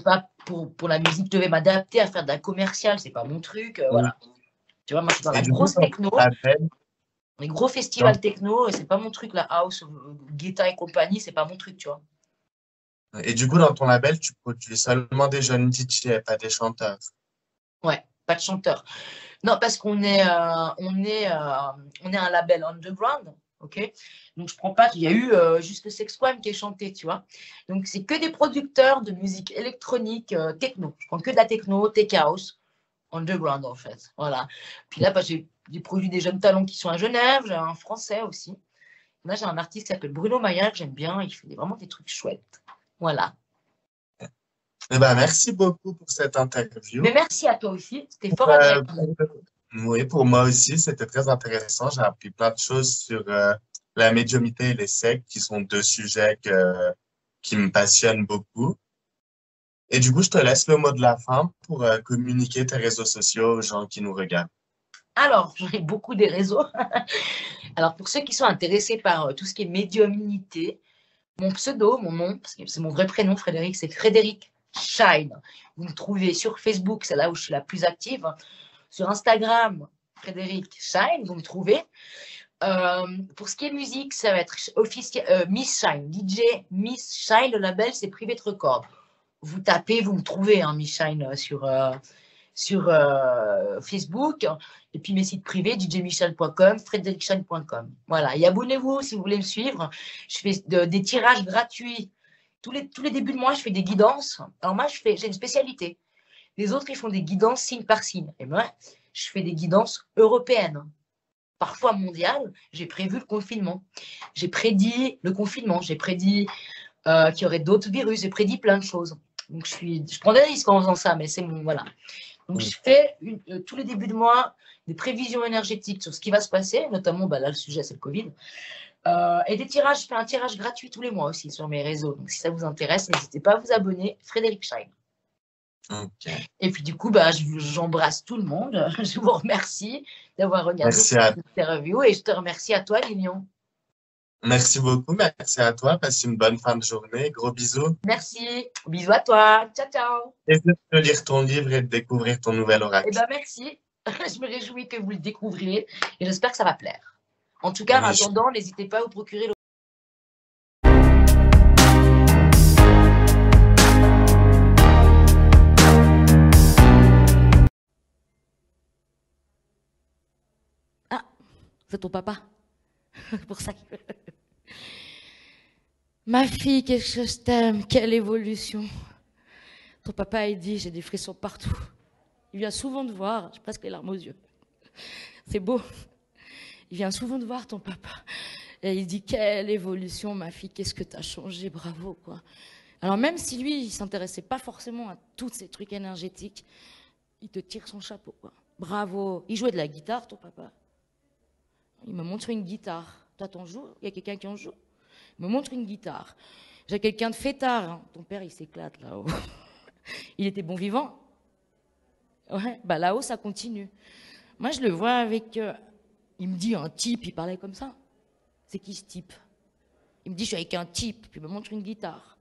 pas pour la musique, je devais m'adapter à faire de la commerciale, c'est pas mon truc. Oui. Voilà. Tu vois, moi, je suis dans Et la du coup, grosse dans techno, ton label, les gros festivals techno, c'est pas mon truc, la house, Guetta et compagnie, c'est pas mon truc, tu vois. et du coup, dans ton label, tu produis seulement des jeunes DJ, pas des chanteurs. Ouais, pas de chanteur. Non, parce on est un label underground, ok. Donc je prends pas. Il y a eu juste Sex One qui est chanté, tu vois. Donc c'est que des producteurs de musique électronique, techno. Je prends que de la techno, tech house, underground en fait. Voilà. Puis là, bah, j'ai produit des jeunes talents qui sont à Genève. J'ai un Français aussi. Là, j'ai un artiste qui s'appelle Bruno Maillard que j'aime bien. Il fait vraiment des trucs chouettes. Voilà. Eh ben, merci beaucoup pour cette Mais interview. merci à toi aussi. C'était Pour, fort agréable. oui, pour moi aussi, c'était très intéressant. J'ai appris plein de choses sur la médiumnité et les sectes, qui sont deux sujets qui me passionnent beaucoup. Et du coup, je te laisse le mot de la fin pour communiquer tes réseaux sociaux aux gens qui nous regardent. Alors, j'en ai beaucoup des réseaux. Alors, pour ceux qui sont intéressés par tout ce qui est médiumnité, mon pseudo, mon nom, parce que c'est mon vrai prénom, Frédéric, c'est Frédéric Shine. Vous me trouvez sur Facebook, c'est là où je suis la plus active. Sur Instagram, Frédéric Shine, vous me trouvez. Pour ce qui est musique, ça va être officiel, Miss Shine, DJ Miss Shine, le label, c'est Private Record. Vous tapez, vous me trouvez, hein, Miss Shine sur Facebook, et puis mes sites privés, djmichel.com, frédéricshine.com. Voilà, et abonnez-vous si vous voulez me suivre. Je fais des tirages gratuits. Tous les débuts de mois, je fais des guidances. Alors moi, j'ai une spécialité. Les autres, ils font des guidances signe par signe. Et moi, je fais des guidances européennes, parfois mondiales. J'ai prévu le confinement. J'ai prédit le confinement. J'ai prédit qu'il y aurait d'autres virus. J'ai prédit plein de choses. Donc, je prends des risques en faisant ça, mais c'est mon, voilà. Donc, je fais tous les débuts de mois des prévisions énergétiques sur ce qui va se passer, notamment, bah, là, le sujet, c'est le Covid. Et des tirages, je fais un tirage gratuit tous les mois aussi sur mes réseaux. Donc, si ça vous intéresse, n'hésitez pas à vous abonner. Frédéric Shine. Ok. Et puis, du coup, bah, j'embrasse tout le monde. Je vous remercie d'avoir regardé Merci cette interview et je te remercie à toi, Lilian. merci beaucoup. Merci à toi. Passe une bonne fin de journée. Gros bisous. Merci. Bisous à toi. Ciao, ciao. Et de lire ton livre et de découvrir ton nouvel Eh oracle. ben, merci. Je me réjouis que vous le découvriez et j'espère que ça va plaire. En tout cas, en Oui, attendant, n'hésitez pas à vous procurer le Ah, c'est ton papa. Pour ça. Ma fille, qu'est-ce que je t'aime. Quelle évolution. Ton papa, il dit, j'ai des frissons partout. Il vient souvent te voir. J'ai presque les larmes aux yeux. C'est beau. Il vient souvent te voir, ton papa. Et il dit, quelle évolution, ma fille. Qu'est-ce que t'as changé. Bravo, quoi. Alors même si lui, il s'intéressait pas forcément à tous ces trucs énergétiques, il te tire son chapeau, quoi. Bravo. Il jouait de la guitare, ton papa. Il me montre une guitare. Toi, t'en joues? Il y a quelqu'un qui en joue? Il me montre une guitare. J'ai quelqu'un de fêtard. Hein. Ton père, il s'éclate là-haut. Il était bon vivant. Ouais, bah là-haut, ça continue. Moi, je le vois avec... il me dit un type, il parlait comme ça. C'est qui ce type? Il me dit, je suis avec un type, puis il me montre une guitare.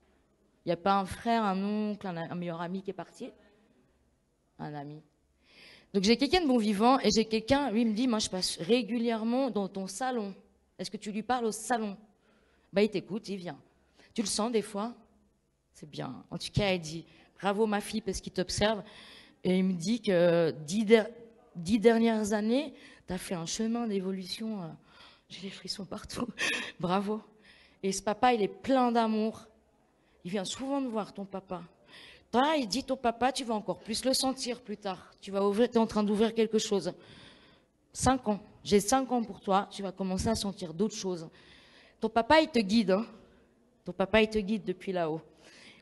Il n'y a pas un frère, un oncle, un meilleur ami qui est parti? Un ami. Donc j'ai quelqu'un de bon vivant et j'ai quelqu'un, lui il me dit, moi je passe régulièrement dans ton salon. Est-ce que tu lui parles au salon? Bah il t'écoute, il vient. Tu le sens des fois? C'est bien. En tout cas, il dit, bravo ma fille parce qu'il t'observe. Et il me dit que 10 dernières années, tu as fait un chemin d'évolution. J'ai les frissons partout. Bravo. Et ce papa, il est plein d'amour. Il vient souvent me voir, ton papa. Toi, il dit, ton papa, tu vas encore plus le sentir plus tard. Tu vas ouvrir, tu es en train d'ouvrir quelque chose. 5 ans. J'ai 5 ans pour toi. Tu vas commencer à sentir d'autres choses. Ton papa, il te guide. Hein. Ton papa, il te guide depuis là-haut.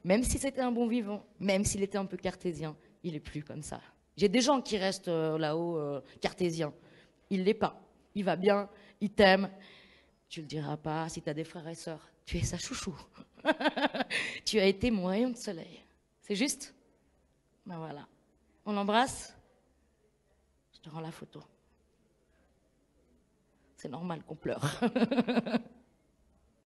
Même si c'était un bon vivant, même s'il était un peu cartésien, il n'est plus comme ça. J'ai des gens qui restent là-haut cartésiens. Il ne l'est pas. Il va bien, il t'aime. Tu ne le diras pas si tu as des frères et sœurs. Tu es sa chouchou. Tu as été mon rayon de soleil. C'est juste? Ben voilà. On l'embrasse? Je te rends la photo. C'est normal qu'on pleure.